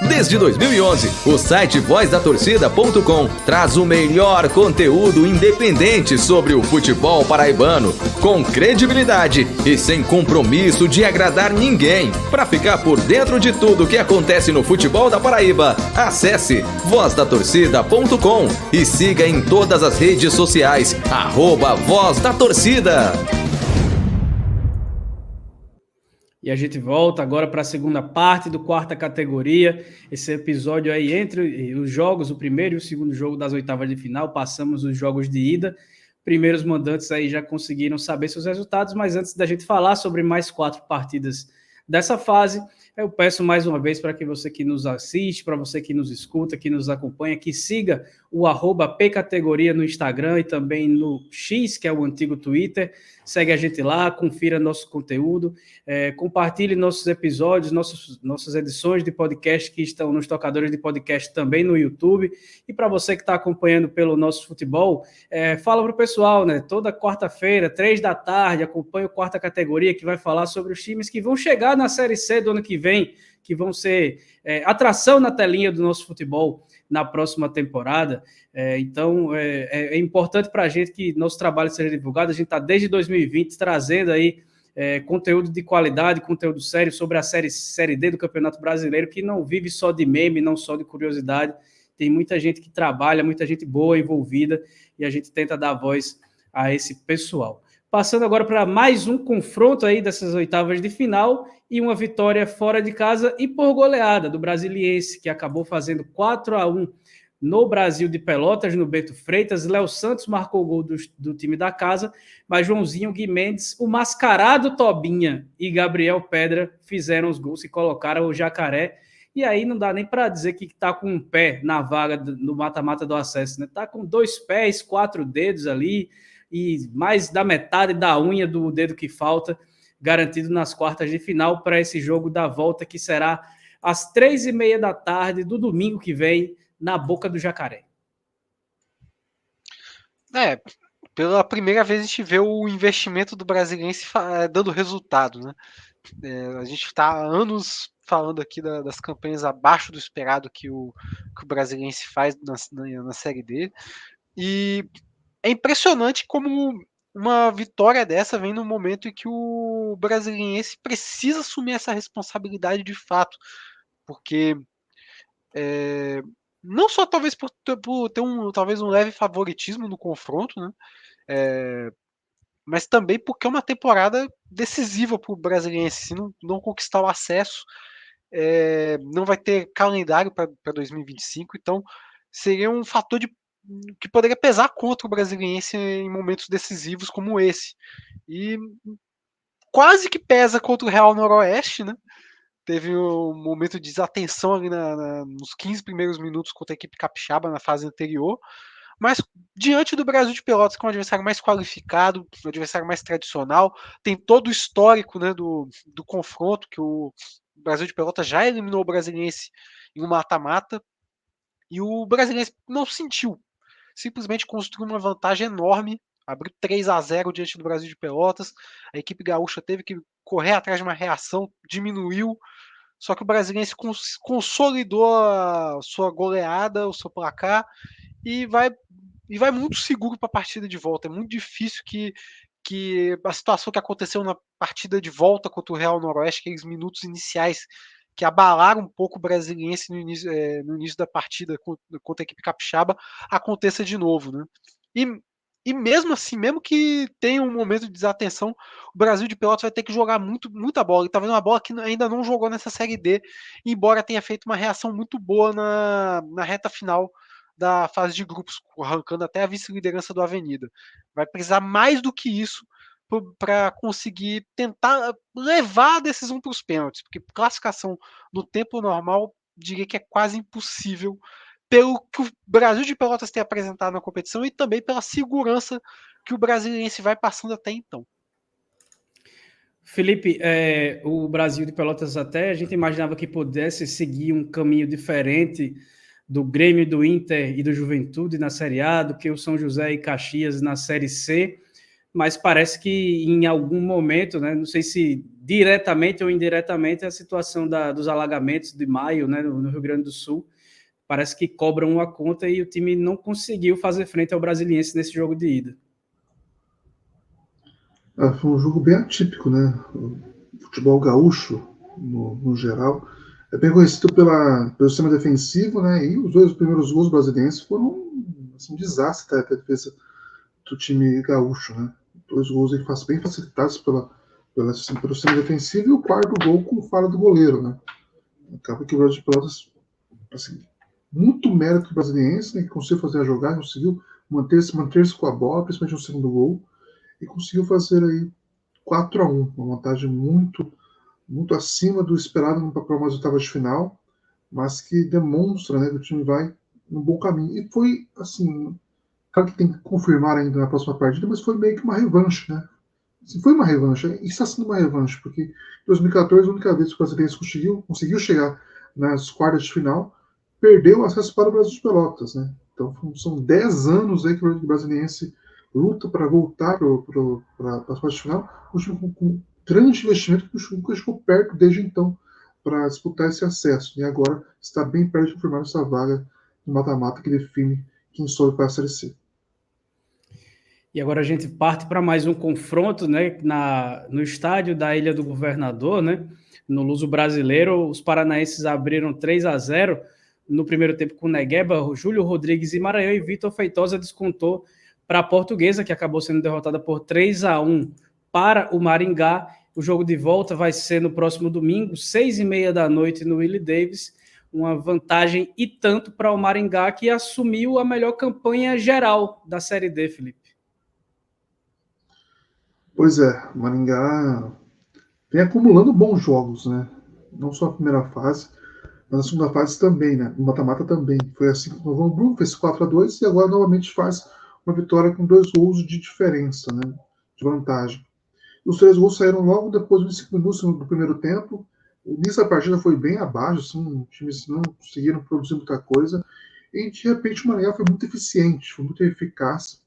Desde 2011, o site vozdatorcida.com traz o melhor conteúdo independente sobre o futebol paraibano, com credibilidade e sem compromisso de agradar ninguém. Para ficar por dentro de tudo que acontece no futebol da Paraíba, acesse vozdatorcida.com e siga em todas as redes sociais, @vozdatorcida. E a gente volta agora para a segunda parte do quarta categoria. Esse episódio aí entre os jogos, o primeiro e o segundo jogo das oitavas de final. Passamos os jogos de ida. Primeiros mandantes aí já conseguiram saber seus resultados, mas antes da gente falar sobre mais 4 partidas dessa fase, eu peço mais uma vez para que você que nos assiste, para você que nos escuta, que nos acompanha, que siga o @pcategoria no Instagram e também no X, que é o antigo Twitter. Segue a gente lá, confira nosso conteúdo, compartilhe nossos episódios, nossas edições de podcast que estão nos tocadores de podcast também no YouTube. E para você que está acompanhando pelo nosso futebol, fala para o pessoal, né? Toda quarta-feira, 3 da tarde, acompanha o quarta categoria, que vai falar sobre os times que vão chegar na Série C do ano que vem, que vão ser atração na telinha do nosso futebol na próxima temporada. Então, é importante para a gente que nosso trabalho seja divulgado. A gente está desde 2020 trazendo aí conteúdo de qualidade, conteúdo sério sobre a série D do Campeonato Brasileiro, que não vive só de meme, não só de curiosidade. Tem muita gente que trabalha, muita gente boa envolvida, e a gente tenta dar voz a esse pessoal. Passando agora para mais um confronto aí dessas oitavas de final e uma vitória fora de casa e por goleada do Brasiliense, que acabou fazendo 4-1 no Brasil de Pelotas, no Bento Freitas. Léo Santos marcou o gol do time da casa, mas Joãozinho, Gui Mendes, o mascarado Tobinha e Gabriel Pedra fizeram os gols e colocaram o Jacaré. E aí não dá nem para dizer que está com um pé na vaga no mata-mata do acesso, né? Está com 2 pés, 4 dedos ali, e mais da metade da unha do dedo que falta, garantido nas quartas de final para esse jogo da volta, que será às 3h30 da tarde do domingo que vem, na Boca do Jacaré. Pela primeira vez a gente vê o investimento do Brasiliense dando resultado, né? A gente está há anos falando aqui das campanhas abaixo do esperado que o Brasiliense faz na Série D, e é impressionante como uma vitória dessa vem no momento em que o Brasiliense precisa assumir essa responsabilidade de fato, porque não só talvez por ter talvez um leve favoritismo no confronto, né? Mas também porque é uma temporada decisiva para o Brasiliense. Se não conquistar o acesso, não vai ter calendário para 2025, então seria um fator que poderia pesar contra o Brasiliense em momentos decisivos como esse. E quase que pesa contra o Real Noroeste, né? Teve um momento de desatenção ali nos 15 primeiros minutos contra a equipe capixaba na fase anterior, Mas diante do Brasil de Pelotas, que é um adversário mais qualificado, um adversário mais tradicional, tem todo o histórico, né, do confronto, que o Brasil de Pelotas já eliminou o Brasiliense em um mata-mata, e o Brasiliense não sentiu, simplesmente construiu uma vantagem enorme, abriu 3-0 diante do Brasil de Pelotas, a equipe gaúcha teve que correr atrás de uma reação, diminuiu, só que o Brasiliense consolidou a sua goleada, o seu placar, e vai muito seguro para a partida de volta. É muito difícil que a situação que aconteceu na partida de volta contra o Real Noroeste, aqueles minutos iniciais que abalaram um pouco o Brasiliense no início da partida contra a equipe capixaba, aconteça de novo, né? E mesmo assim, mesmo que tenha um momento de desatenção, o Brasil de Pelotas vai ter que jogar muita bola. E tá vendo uma bola que ainda não jogou nessa Série D, embora tenha feito uma reação muito boa na reta final da fase de grupos, arrancando até a vice-liderança do Avenida. Vai precisar mais do que isso para conseguir tentar levar a decisão para os pênaltis, porque classificação no tempo normal diria que é quase impossível, pelo que o Brasil de Pelotas tem apresentado na competição e também pela segurança que o brasiliense vai passando até então. Felipe, o Brasil de Pelotas até a gente imaginava que pudesse seguir um caminho diferente do Grêmio, do Inter e do Juventude na Série A, do que o São José e Caxias na Série C, mas parece que em algum momento, né, não sei se diretamente ou indiretamente, a situação dos alagamentos de maio, né, no Rio Grande do Sul, parece que cobram uma conta e o time não conseguiu fazer frente ao Brasiliense nesse jogo de ida. Foi um jogo bem atípico, né? O futebol gaúcho, no geral, é bem conhecido pelo sistema defensivo, né? E os dois primeiros gols brasileiros foram assim, um desastre da defesa do time gaúcho, né? 2 gols bem facilitados pelo sistema defensivo e o quarto gol com falha do goleiro, né? Acaba que o Brasil de Pelotas, assim, muito mérito do brasiliense, né? Que conseguiu fazer a jogada, conseguiu manter-se com a bola, principalmente no segundo gol, e conseguiu fazer aí 4-1, uma vantagem muito acima do esperado para umas oitavas de final, mas que demonstra, né, que o time vai no bom caminho. E foi, assim, claro que tem que confirmar ainda na próxima partida, mas foi meio que uma revanche, né? Assim, foi uma revanche, e está sendo uma revanche, porque em 2014, a única vez que o brasileiro conseguiu chegar nas quartas de final, perdeu acesso para o Brasil de Pelotas, né? Então são 10 anos aí que o brasiliense luta para voltar para as quartas de final, o time com grande investimento, que o time nunca chegou perto desde então para disputar esse acesso. E agora está bem perto de confirmar essa vaga no mata-mata que define quem sobe para a Série C. E agora a gente parte para mais um confronto, né, no estádio da Ilha do Governador, né, no Luso Brasileiro. Os paranaenses abriram 3-0 no primeiro tempo com Negueba, Júlio Rodrigues e Maranhão, e Vitor Feitosa descontou para a Portuguesa, que acabou sendo derrotada por 3-1 para o Maringá. O jogo de volta vai ser no próximo domingo, 6h30 da noite, no Willie Davis. Uma vantagem e tanto para o Maringá, que assumiu a melhor campanha geral da Série D, Felipe. Pois é, o Maringá vem acumulando bons jogos, né? Não só a primeira fase, mas na segunda fase também, né? No mata-mata também. Foi assim com o Novo Hamburgo, fez 4-2 e agora novamente faz uma vitória com 2 gols de diferença, né? De vantagem. E os 3 gols saíram logo depois dos 5 minutos do primeiro tempo. O início da partida foi bem abaixo, assim, os times não conseguiram produzir muita coisa. E de repente o Maringá foi muito eficiente, foi muito eficaz.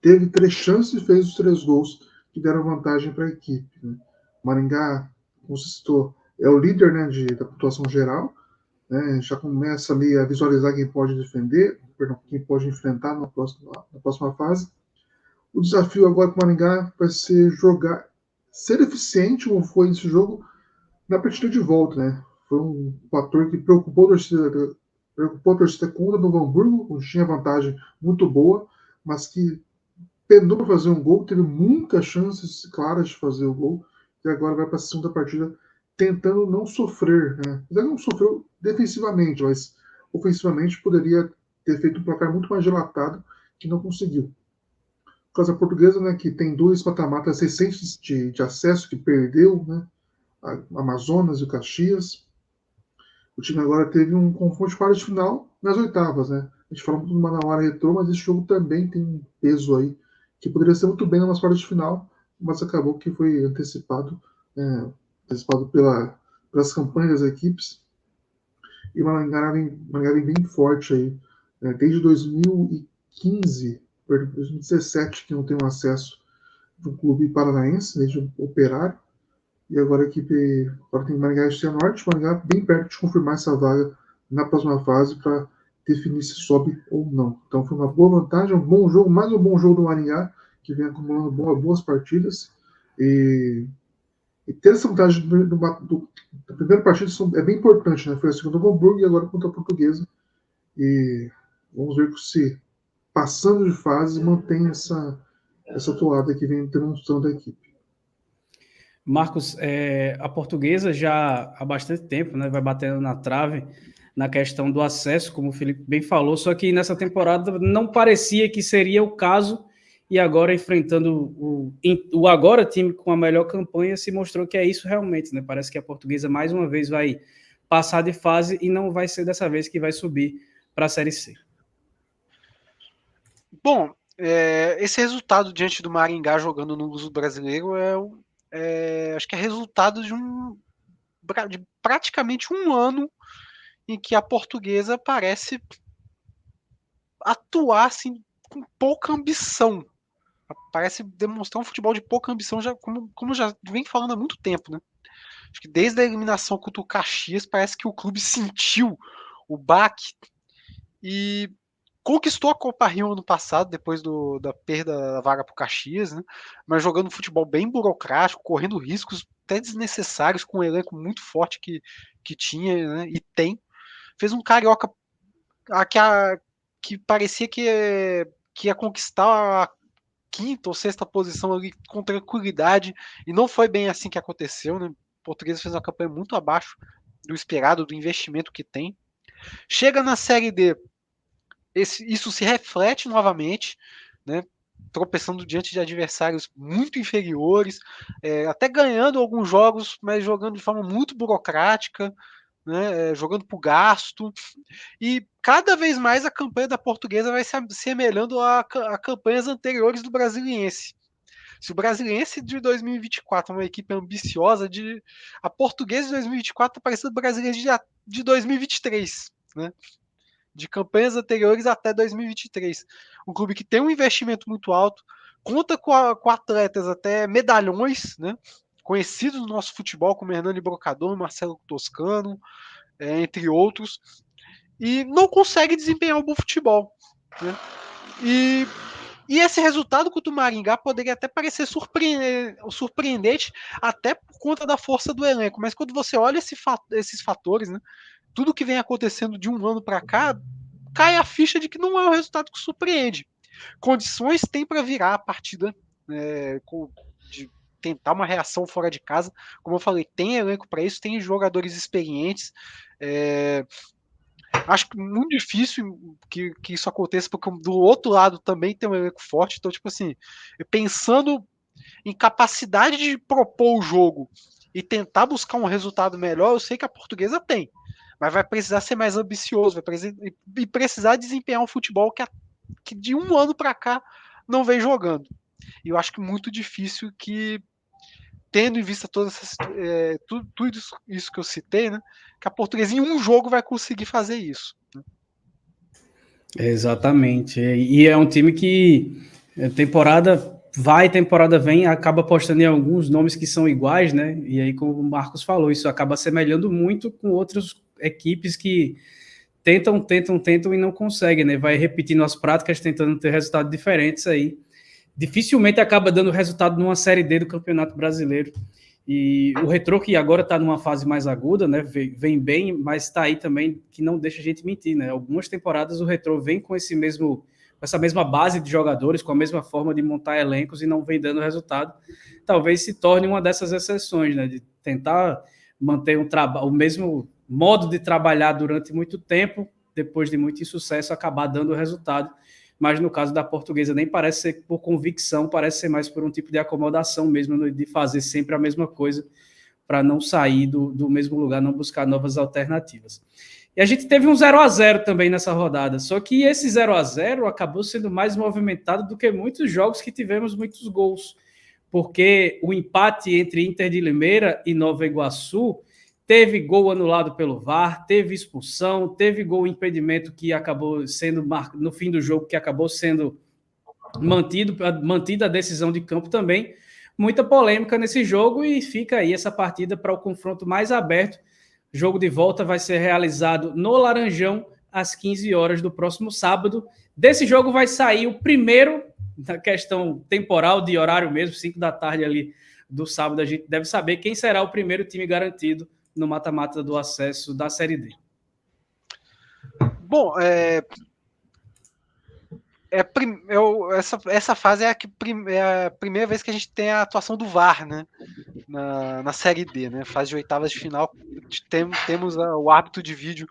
Teve 3 chances e fez os 3 gols que deram vantagem para a equipe. Né? O Maringá, como você citou, é o líder, né, da pontuação geral, né? Já começa ali a visualizar quem pode defender, quem pode enfrentar na próxima fase. O desafio agora para o Maringá vai ser ser eficiente, como foi esse jogo, na partida de volta. Né? Foi um fator que preocupou a torcida contra o Novo Hamburgo, onde tinha vantagem muito boa, mas que penou para fazer um gol, teve muitas chances claras de fazer o gol, e agora vai para a segunda partida tentando não sofrer. Né? Ele não sofreu defensivamente, mas ofensivamente poderia ter feito um placar muito mais dilatado, que não conseguiu. Por causa da Portuguesa, né, que tem 2 mata-matas recentes de acesso que perdeu, né, a Amazonas e o Caxias. O time agora teve um confronto de quarta de final nas oitavas. Né? A gente fala muito do Manauara Retrô, mas esse jogo também tem um peso aí, que poderia ser muito bem nas quartas de final, mas acabou que foi antecipado pelas campanhas das equipes. E Maringá vem bem forte aí, desde 2015, 2017, que não tem um acesso do clube paranaense, desde o Operário. E agora tem Maringá e Cianorte, Maringá bem perto de confirmar essa vaga na próxima fase para definir se sobe ou não. Então foi uma boa vantagem, um bom jogo, mais um bom jogo do Maringá, que vem acumulando boas partidas. E ter essa vantagem da primeira partida é bem importante, né? Foi a segunda do Hamburgo e agora contra a Portuguesa. E vamos ver se, passando de fase, mantém essa toada que vem demonstrando a equipe. Marcos, a Portuguesa já há bastante tempo, né, vai batendo na trave na questão do acesso, como o Felipe bem falou, só que nessa temporada não parecia que seria o caso, e agora enfrentando o agora time com a melhor campanha, se mostrou que é isso realmente, né? Parece que a Portuguesa mais uma vez vai passar de fase e não vai ser dessa vez que vai subir para a Série C. Bom, esse resultado diante do Maringá jogando no Luso Brasileiro acho que é resultado de praticamente um ano em que a Portuguesa parece atuar assim, com pouca ambição. Parece demonstrar um futebol de pouca ambição, já, como já vem falando há muito tempo, né? Acho que desde a eliminação contra o Caxias, parece que o clube sentiu o baque e conquistou a Copa Rio ano passado, depois da perda da vaga para o Caxias, né? Mas jogando futebol bem burocrático, correndo riscos até desnecessários, com um elenco muito forte que tinha, né? E tem. Fez um Carioca que parecia que ia conquistar a quinta ou sexta posição ali com tranquilidade, e não foi bem assim que aconteceu, né? O Portuguesa fez uma campanha muito abaixo do esperado, do investimento que tem. Chega na Série D, isso se reflete novamente, né? Tropeçando diante de adversários muito inferiores, até ganhando alguns jogos, mas jogando de forma muito burocrática, né, jogando por gasto, e cada vez mais a campanha da Portuguesa vai se semelhando a campanhas anteriores do Brasiliense. Se o Brasiliense de 2024 é uma equipe ambiciosa, a Portuguesa de 2024 está parecendo o Brasiliense de 2023, né? De campanhas anteriores até 2023. Um clube que tem um investimento muito alto, conta com atletas até medalhões, né? Conhecidos no nosso futebol, como Hernani Brocador, Marcelo Toscano, entre outros, e não consegue desempenhar um bom futebol, né? E esse resultado contra o Maringá poderia até parecer surpreendente, até por conta da força do elenco, mas quando você olha esses fatores, né, tudo que vem acontecendo de um ano para cá, cai a ficha de que não é um resultado que surpreende. Condições tem para virar a partida, de tentar uma reação fora de casa. Como eu falei, tem elenco para isso, tem jogadores experientes. Acho que muito difícil que isso aconteça, porque do outro lado também tem um elenco forte. Então, tipo assim, pensando em capacidade de propor o jogo e tentar buscar um resultado melhor, eu sei que a Portuguesa tem, mas vai precisar ser mais ambicioso, vai precisar desempenhar um futebol que de um ano para cá não vem jogando. E eu acho que muito difícil que, tendo em vista tudo isso que eu citei, né, que a Portuguesa em um jogo vai conseguir fazer isso. Exatamente. E é um time que temporada vai, temporada vem, acaba apostando em alguns nomes que são iguais, né? E aí, como o Marcos falou, isso acaba semelhando muito com outras equipes que tentam e não conseguem, né? Vai repetindo as práticas, tentando ter resultados diferentes aí. Dificilmente acaba dando resultado numa Série D do Campeonato Brasileiro. E o Retrô, que agora está numa fase mais aguda, né? Vem bem, mas está aí também que não deixa a gente mentir, né? Algumas temporadas o Retrô vem com essa mesma base de jogadores, com a mesma forma de montar elencos e não vem dando resultado. Talvez se torne uma dessas exceções, né? De tentar manter o mesmo modo de trabalhar durante muito tempo, depois de muito insucesso, acabar dando resultado. Mas no caso da Portuguesa nem parece ser por convicção, parece ser mais por um tipo de acomodação mesmo, de fazer sempre a mesma coisa para não sair do mesmo lugar, não buscar novas alternativas. E a gente teve um 0-0 também nessa rodada, só que esse 0-0 acabou sendo mais movimentado do que muitos jogos que tivemos muitos gols, porque o empate entre Inter de Limeira e Nova Iguaçu teve gol anulado pelo VAR, teve expulsão, teve gol impedimento que acabou sendo no fim do jogo, que acabou sendo mantida a decisão de campo também. Muita polêmica nesse jogo e fica aí essa partida para o confronto mais aberto. O jogo de volta vai ser realizado no Laranjão às 15 horas do próximo sábado. Desse jogo vai sair o primeiro, na questão temporal de horário mesmo, 5 da tarde ali do sábado, a gente deve saber quem será o primeiro time garantido no mata-mata do acesso da Série D. Bom, essa fase é a primeira vez que a gente tem a atuação do VAR, né? Na Série D, né? Fase de oitavas de final, temos o árbitro de vídeo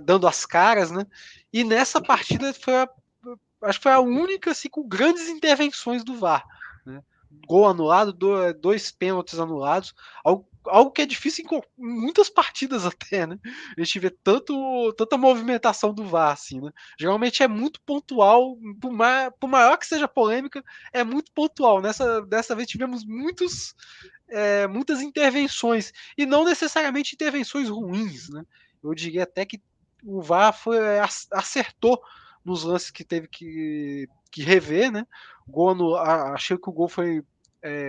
dando as caras, né? E nessa partida acho que foi a única assim, com grandes intervenções do VAR, né? Gol anulado, 2 pênaltis anulados, algo que é difícil em muitas partidas até, né? A gente vê tanta movimentação do VAR, assim, né? Geralmente é muito pontual, por maior que seja a polêmica, é muito pontual. Dessa vez tivemos muitas intervenções, e não necessariamente intervenções ruins, né? Eu diria até que o VAR acertou nos lances que teve que rever, né? Achei que o gol foi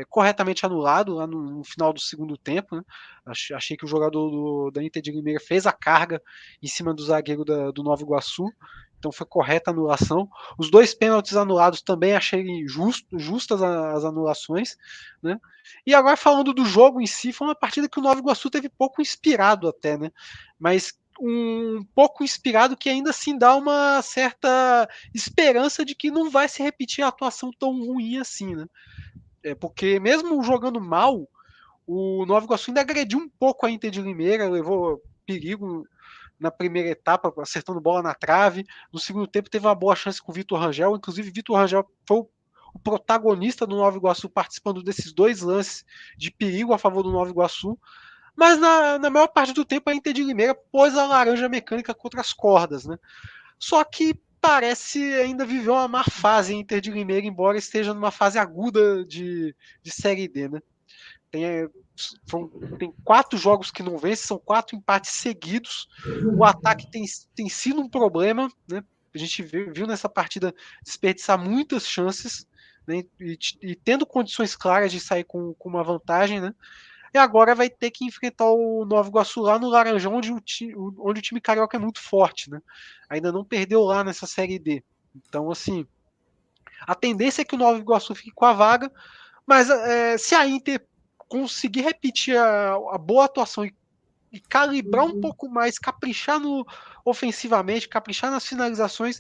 corretamente anulado lá no final do segundo tempo, né? Achei que o jogador da Inter de Limeira fez a carga em cima do zagueiro do Nova Iguaçu, então foi correta a anulação. Os 2 pênaltis anulados também achei justas as anulações, né? E agora falando do jogo em si, foi uma partida que o Nova Iguaçu teve pouco inspirado até, né? Mas um pouco inspirado que ainda assim dá uma certa esperança de que não vai se repetir a atuação tão ruim assim, né? Porque mesmo jogando mal, o Nova Iguaçu ainda agrediu um pouco a Inter de Limeira, levou perigo na primeira etapa, acertando bola na trave. No segundo tempo teve uma boa chance com o Vitor Rangel, inclusive Vitor Rangel foi o protagonista do Nova Iguaçu, participando desses 2 lances de perigo a favor do Nova Iguaçu. Mas na maior parte do tempo a Inter de Limeira pôs a laranja mecânica contra as cordas, né? Só que parece ainda viver uma má fase a Inter de Limeira, embora esteja numa fase aguda de Série D, né? Tem 4 jogos que não vence, são 4 empates seguidos. O ataque tem sido um problema, né? A gente viu nessa partida desperdiçar muitas chances, né? E tendo condições claras de sair com uma vantagem, né? E agora vai ter que enfrentar o Nova Iguaçu lá no Laranjão, onde o time carioca é muito forte, né? Ainda não perdeu lá nessa Série D. Então, assim, a tendência é que o Nova Iguaçu fique com a vaga, mas se a Inter conseguir repetir a boa atuação e calibrar um pouco mais, caprichar ofensivamente, caprichar nas finalizações,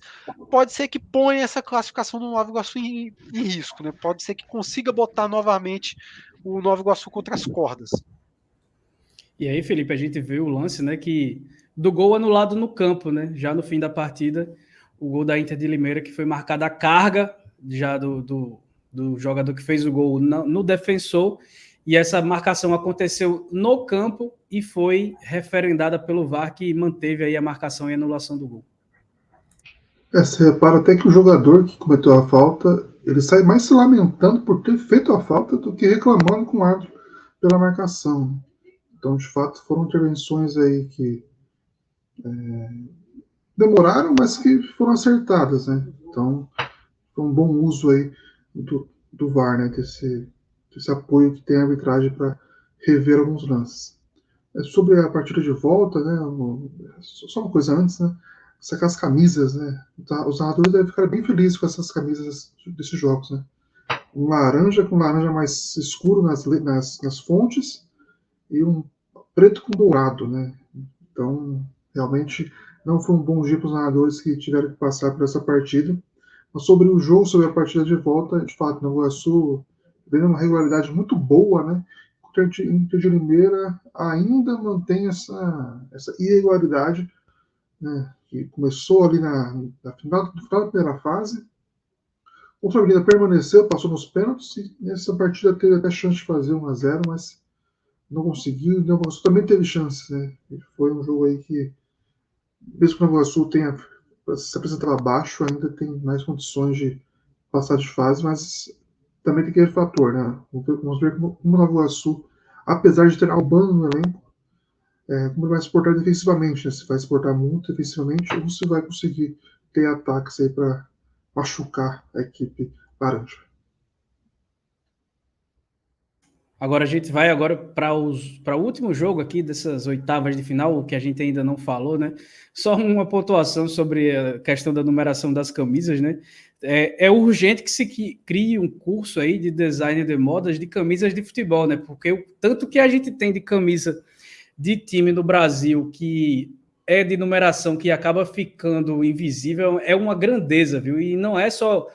pode ser que ponha essa classificação do Nova Iguaçu em risco, né? Pode ser que consiga botar novamente o Nova Iguaçu contra as cordas. E aí, Felipe, a gente viu o lance, né, do gol anulado no campo, né? Já no fim da partida, o gol da Inter de Limeira, que foi marcada a carga já do jogador que fez o gol no defensor, e essa marcação aconteceu no campo e foi referendada pelo VAR, que manteve aí a marcação e anulação do gol. Você repara até que o jogador que cometeu a falta, ele sai mais se lamentando por ter feito a falta do que reclamando com o árbitro pela marcação. Então, de fato, foram intervenções aí que demoraram, mas que foram acertadas, né? Então, foi um bom uso aí do VAR, né? Desse apoio que tem a arbitragem para rever alguns lances. Sobre a partida de volta, né? Só uma coisa antes, né? Sacar as camisas, né? Os narradores devem ficar bem felizes com essas camisas desses jogos, né? Um laranja com laranja mais escuro nas fontes e um preto com dourado, né? Então, realmente não foi um bom dia para os narradores que tiveram que passar por essa partida. Mas sobre o jogo, sobre a partida de volta, de fato, Nova Iguaçu vem uma regularidade muito boa, né? O Inter de Limeira ainda mantém essa irregularidade, né? Que começou ali no final da primeira fase. O Flamengo permaneceu, passou nos pênaltis e nessa partida teve até chance de fazer 1-0, mas não conseguiu. O Nova Iguaçu também teve chances, né? Foi um jogo aí que mesmo que o Nova Iguaçu tenha se apresentado abaixo, ainda tem mais condições de passar de fase, mas também tem aquele fator, né? Vamos ver como o Nova Iguaçu, apesar de ter Albano no elenco, como ele vai se portar defensivamente, né? Se vai se portar muito defensivamente ou se vai conseguir ter ataques aí para machucar a equipe laranja. Agora a gente vai agora para o último jogo aqui dessas oitavas de final, o que a gente ainda não falou, né? Só uma pontuação sobre a questão da numeração das camisas, né? É urgente que se crie um curso aí de design de modas de camisas de futebol, né? Porque o tanto que a gente tem de camisa de time no Brasil que é de numeração que acaba ficando invisível é uma grandeza, viu? E não é só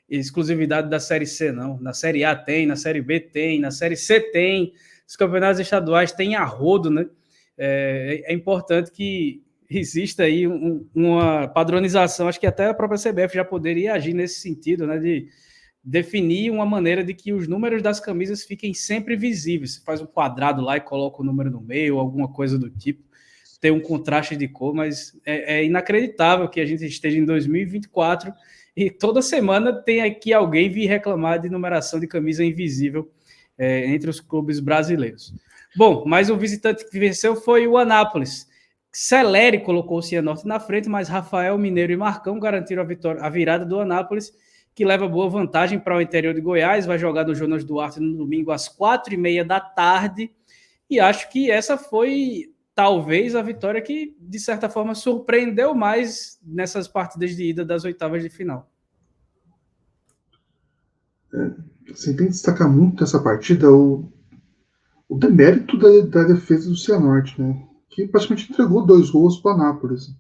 exclusividade da Série C, não. Na Série A tem, na Série B tem, na Série C tem, os campeonatos estaduais têm a rodo, né? É importante que exista aí uma padronização, acho que até a própria CBF já poderia agir nesse sentido, né? De definir uma maneira de que os números das camisas fiquem sempre visíveis. Você faz um quadrado lá e coloca o número no meio, alguma coisa do tipo. Tem um contraste de cor, mas é inacreditável que a gente esteja em 2024 e toda semana tem aqui alguém vir reclamar de numeração de camisa invisível entre os clubes brasileiros. Bom, mais um visitante que venceu foi o Anápolis. Celeri colocou o Cianorte na frente, mas Rafael, Mineiro e Marcão garantiram a virada do Anápolis, que leva boa vantagem para o interior de Goiás, vai jogar no Jonas Duarte no domingo às 4h30 da tarde, e acho que essa foi talvez a vitória que, de certa forma, surpreendeu mais nessas partidas de ida das oitavas de final. Assim, tem que destacar muito nessa partida o demérito da defesa do Cianorte, né? Que praticamente entregou 2 gols para o Anápolis.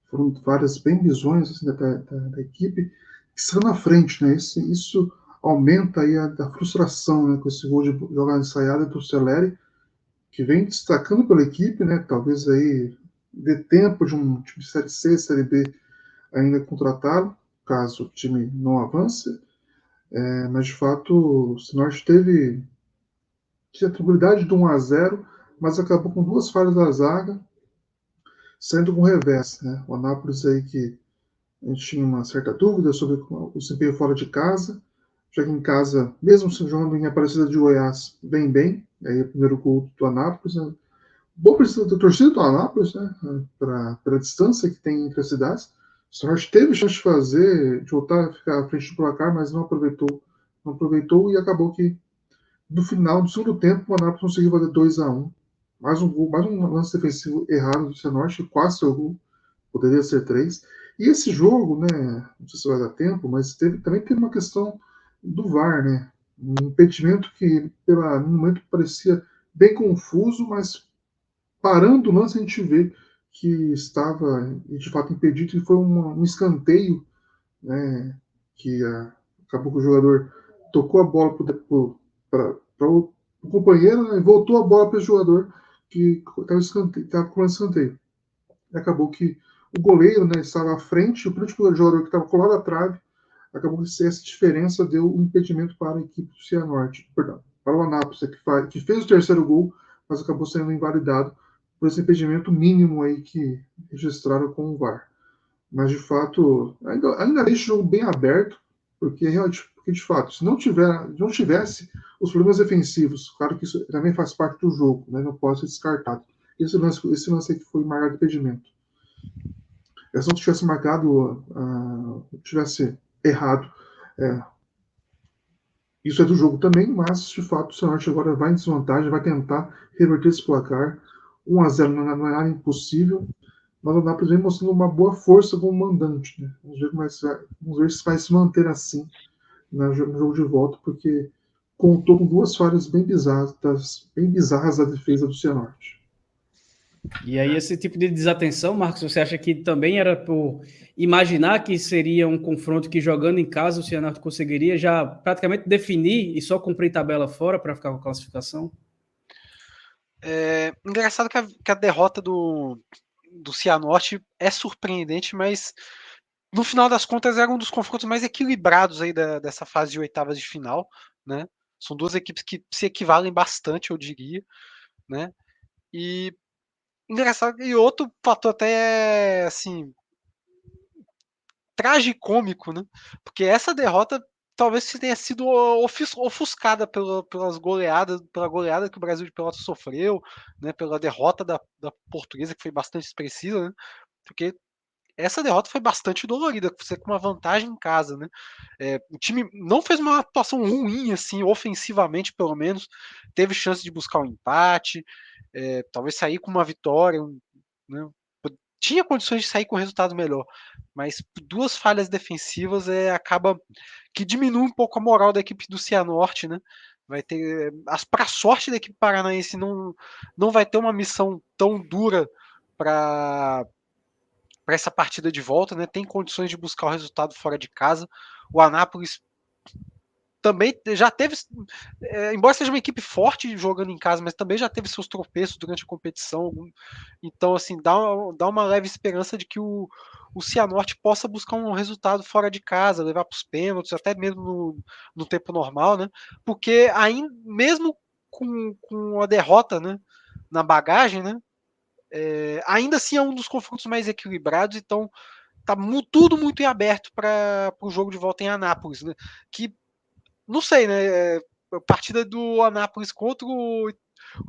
Foram várias bem visões assim, da equipe que saiu na frente, né? Isso aumenta aí a frustração, né, com esse gol de jogada ensaiada do Celeri, que vem destacando pela equipe, né? Talvez aí dê tempo de um time de Série C, Série B ainda contratá-lo, caso o time não avance. Mas de fato o Cianorte tinha a tranquilidade de 1-0, mas acabou com 2 falhas da zaga, saindo com revés, né? O Anápolis aí que a gente tinha uma certa dúvida sobre o desempenho fora de casa, já que em casa, mesmo se jogando em Aparecida de Goiás, vem bem, aí o primeiro gol do Anápolis, né? Boa precisa da torcida do Anápolis, né? Pela distância que tem entre as cidades. O Sorte teve chance de fazer, de voltar a ficar à frente do placar, mas não aproveitou e acabou que no final do segundo tempo o Anápolis conseguiu fazer 2-1. Mais um gol, mais um lance defensivo errado do Cianorte, quase seu gol, poderia ser 3. E esse jogo, né, não sei se vai dar tempo, mas também teve uma questão do VAR, né? Um impedimento que, no momento, parecia bem confuso, mas parando o lance a gente vê que estava, de fato, impedido e foi um escanteio, né, que acabou que o jogador tocou a bola para o companheiro, né, e voltou a bola para o jogador que estava com escanteio. E acabou que o goleiro, né, estava à frente, o primeiro jogador que estava colado à trave, acabou que essa diferença deu um impedimento para a equipe do Cianorte, perdão, para o Anápolis, que fez o terceiro gol, mas acabou sendo invalidado por esse impedimento mínimo aí que registraram com o VAR. Mas, de fato, ainda deixa o jogo bem aberto, porque de fato, se não tivesse os problemas defensivos, claro que isso também faz parte do jogo, né, não pode ser descartado. Esse lance aqui foi marcado de impedimento. Se não tivesse marcado, tivesse errado, isso é do jogo também, mas de fato o Cianorte agora vai em desvantagem, vai tentar reverter esse placar. 1-0 não é nada impossível, mas o Nápoles vem mostrando uma boa força como mandante. Né? Vamos ver se vai se manter assim no jogo de volta, porque contou com 2 falhas bem bizarras da defesa do Cianorte. E aí esse tipo de desatenção, Marcos, você acha que também era por imaginar que seria um confronto que jogando em casa o Cianorte conseguiria já praticamente definir e só cumprir tabela fora para ficar com a classificação? Engraçado que a derrota do Cianorte é surpreendente, mas no final das contas era um dos confrontos mais equilibrados aí dessa fase de oitavas de final, né? São 2 equipes que se equivalem bastante, eu diria, né? E engraçado, e outro fator até, assim, tragicômico, né? Porque essa derrota talvez tenha sido ofuscada pela goleada que o Brasil de Pelotas sofreu, né? Pela derrota da Portuguesa, que foi bastante expressiva, né? Porque essa derrota foi bastante dolorida, você com uma vantagem em casa, né? O time não fez uma atuação ruim, assim, ofensivamente, pelo menos. Teve chance de buscar um empate, talvez sair com uma vitória, né? Tinha condições de sair com um resultado melhor, mas duas falhas defensivas acaba que diminui um pouco a moral da equipe do Cianorte, né? Vai ter, para sorte da equipe paranaense, não vai ter uma missão tão dura para essa partida de volta, né? Tem condições de buscar o resultado fora de casa. O Anápolis também já teve, embora seja uma equipe forte jogando em casa, mas também já teve seus tropeços durante a competição. Então, assim, dá uma leve esperança de que o Cianorte possa buscar um resultado fora de casa, levar para os pênaltis, até mesmo no tempo normal, né? Porque ainda, mesmo com a derrota, né, na bagagem, né, ainda assim é um dos confrontos mais equilibrados, então tá tudo muito em aberto para o jogo de volta em Anápolis, né? Que não sei, né? A partida do Anápolis contra o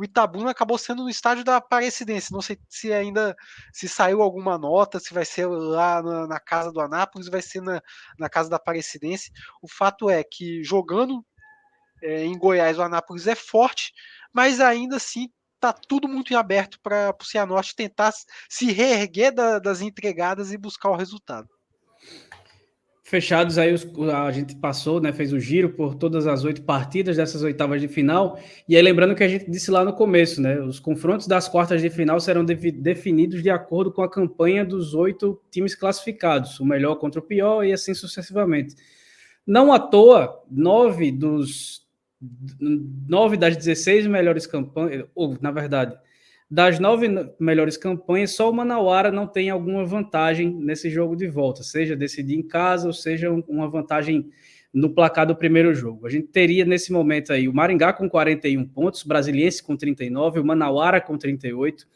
Itabuna acabou sendo no estádio da Aparecidense. Não sei se ainda se saiu alguma nota, se vai ser lá na casa do Anápolis, vai ser na casa da Aparecidense. O fato é que jogando em Goiás o Anápolis é forte, mas ainda assim tá tudo muito em aberto para o Cianorte tentar se reerguer das entregadas e buscar o resultado. Fechados aí, a gente passou, né, fez o giro por todas as 8 partidas dessas oitavas de final, e aí lembrando que a gente disse lá no começo, né, os confrontos das quartas de final serão definidos de acordo com a campanha dos 8 times classificados, o melhor contra o pior e assim sucessivamente. Não à toa, 9 das 16 melhores campanhas, ou na verdade, das 9 melhores campanhas, só o Manauara não tem alguma vantagem nesse jogo de volta, seja decidir em casa ou seja uma vantagem no placar do primeiro jogo. A gente teria nesse momento aí o Maringá com 41 pontos, o Brasiliense com 39, o Manauara com 38,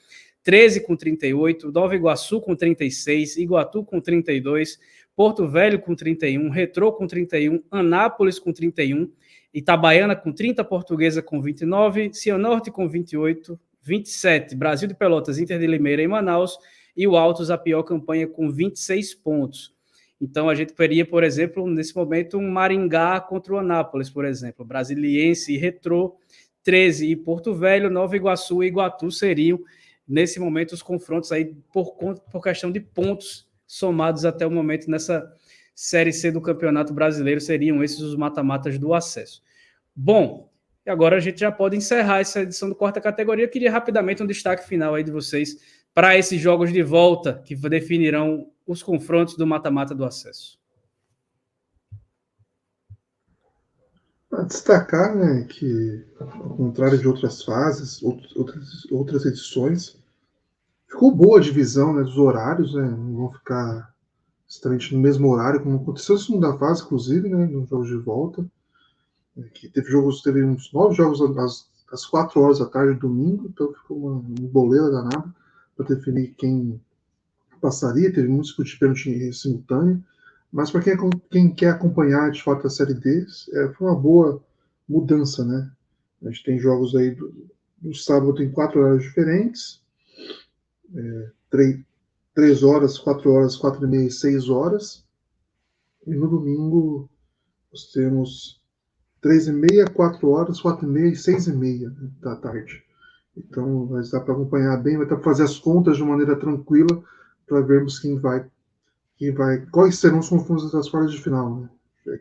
13 com 38, Nova Iguaçu com 36, Iguatu com 32, Porto Velho com 31, Retrô com 31, Anápolis com 31, Itabaiana com 30, Portuguesa com 29, Cianorte com 28, 27, Brasil de Pelotas, Inter de Limeira e Manaus, e o Altos, a pior campanha, com 26 pontos. Então, a gente teria, por exemplo, nesse momento, um Maringá contra o Anápolis, por exemplo, Brasiliense e Retrô, 13 e Porto Velho, Nova Iguaçu e Iguatu seriam, nesse momento, os confrontos aí por questão de pontos somados até o momento nessa Série C do Campeonato Brasileiro, seriam esses os mata-matas do acesso. Bom, e agora a gente já pode encerrar essa edição do quarta categoria. Eu queria rapidamente um destaque final aí de vocês para esses jogos de volta que definirão os confrontos do mata-mata do acesso. A destacar, né, que ao contrário de outras fases, outras edições, ficou boa a divisão, né, dos horários, né, não vão ficar exatamente no mesmo horário, como aconteceu na segunda fase, inclusive, né, nos jogos de volta. Que teve uns 9 jogos às 4 horas da tarde, domingo, então ficou uma boleira danada para definir quem passaria. Teve muitos disputas de pênalti simultâneo, mas para quem quer acompanhar de fato a Série D, foi uma boa mudança, né? A gente tem jogos aí no sábado tem 4 horários diferentes, 3 horas, 4 horas, 4 e meia e 6 horas, e no domingo nós temos 3h30, 4 horas, 4h30 e 6h30, né, da tarde. Então, vai dar para acompanhar bem, vai dar para fazer as contas de maneira tranquila, para vermos quais serão os confrontos das quartas de final, né,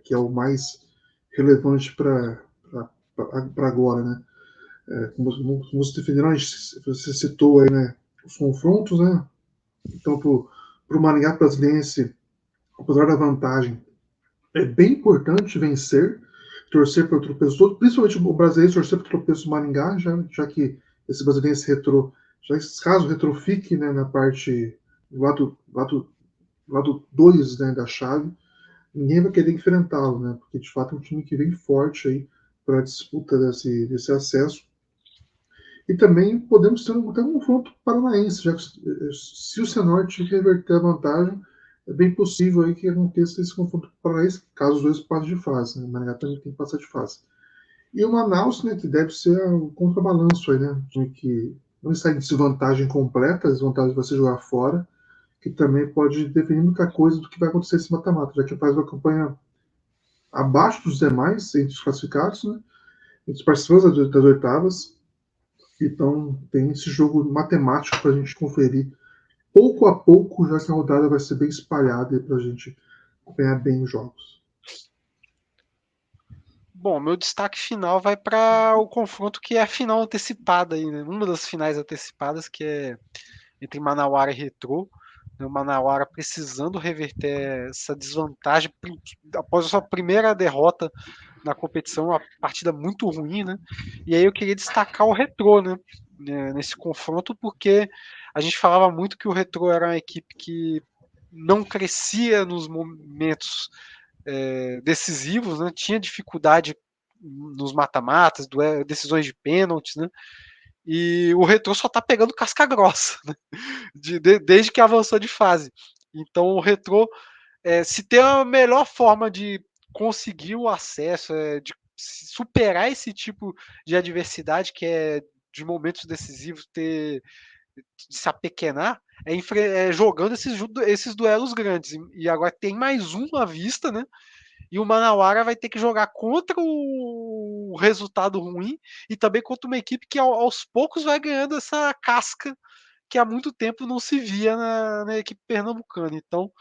que é o mais relevante para agora, né. Como se definiram, você citou aí, né, os confrontos, né. Então, para o Maringá Brasiliense, apesar da vantagem, é bem importante vencer, torcer para o tropeço todo, principalmente o brasileiro torcer para o tropeço do Maringá, já que esse brasileiro retro, já caso o retro fique, né, na parte lado 2, né, da chave, ninguém vai querer enfrentá-lo, né, porque de fato é um time que vem forte aí para a disputa desse acesso. E também podemos ter até um confronto paranaense, já que se o Cianorte reverter a vantagem, é bem possível aí que aconteça esse confronto paranaense, caso os dois passem de fase. Né? O Maringá também tem que passar de fase. E o Manaus, né, que deve ser o contrabalanço aí, né? Que não está em desvantagem completa, a desvantagem vai ser jogar fora, que também pode definir muita coisa do que vai acontecer nesse mata-mata, já que faz uma campanha abaixo dos demais, entre os classificados, né? Entre os participantes das oitavas. Então tem esse jogo matemático para a gente conferir. Pouco a pouco, já essa rodada vai ser bem espalhada para a gente acompanhar bem os jogos. Bom, meu destaque final vai para o confronto que é a final antecipada aí, né? Uma das finais antecipadas, que é entre Manauara e Retrô. O Manauara precisando reverter essa desvantagem após a sua primeira derrota na competição, uma partida muito ruim, né? E aí eu queria destacar o Retrô, né? Nesse confronto, porque a gente falava muito que o Retrô era uma equipe que não crescia nos momentos decisivos, né? Tinha dificuldade nos mata-matas, decisões de pênaltis, né? E o Retrô só tá pegando casca grossa, né? Desde que avançou de fase. Então o Retrô, se tem a melhor forma de conseguir o acesso, de superar esse tipo de adversidade, que é de momentos decisivos de se apequenar, jogando esses duelos grandes. E agora tem mais um à vista, né? E o Manauara vai ter que jogar contra o resultado ruim e também contra uma equipe que aos poucos vai ganhando essa casca que há muito tempo não se via na equipe pernambucana. Então,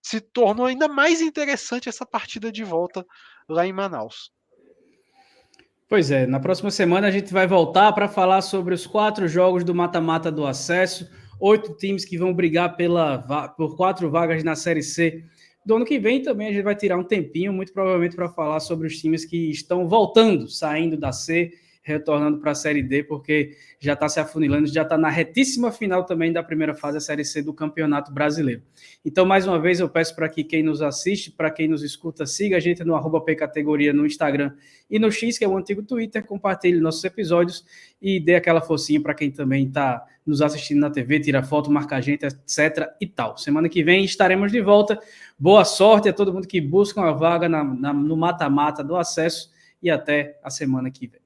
se tornou ainda mais interessante essa partida de volta lá em Manaus. Pois é, na próxima semana a gente vai voltar para falar sobre os 4 jogos do mata-mata do acesso, 8 times que vão brigar por 4 vagas na Série C do ano que vem. Também a gente vai tirar um tempinho, muito provavelmente, para falar sobre os times que estão voltando, saindo da C, retornando para a Série D, porque já está se afunilando, já está na retíssima final também da primeira fase da Série C do Campeonato Brasileiro. Então, mais uma vez, eu peço para que quem nos assiste, para quem nos escuta, siga a gente no @pcategoria no Instagram e no X, que é o antigo Twitter, compartilhe nossos episódios e dê aquela forcinha para quem também está nos assistindo na TV, tira foto, marca a gente, etc. e tal. Semana que vem estaremos de volta. Boa sorte a todo mundo que busca uma vaga no mata-mata do acesso e até a semana que vem.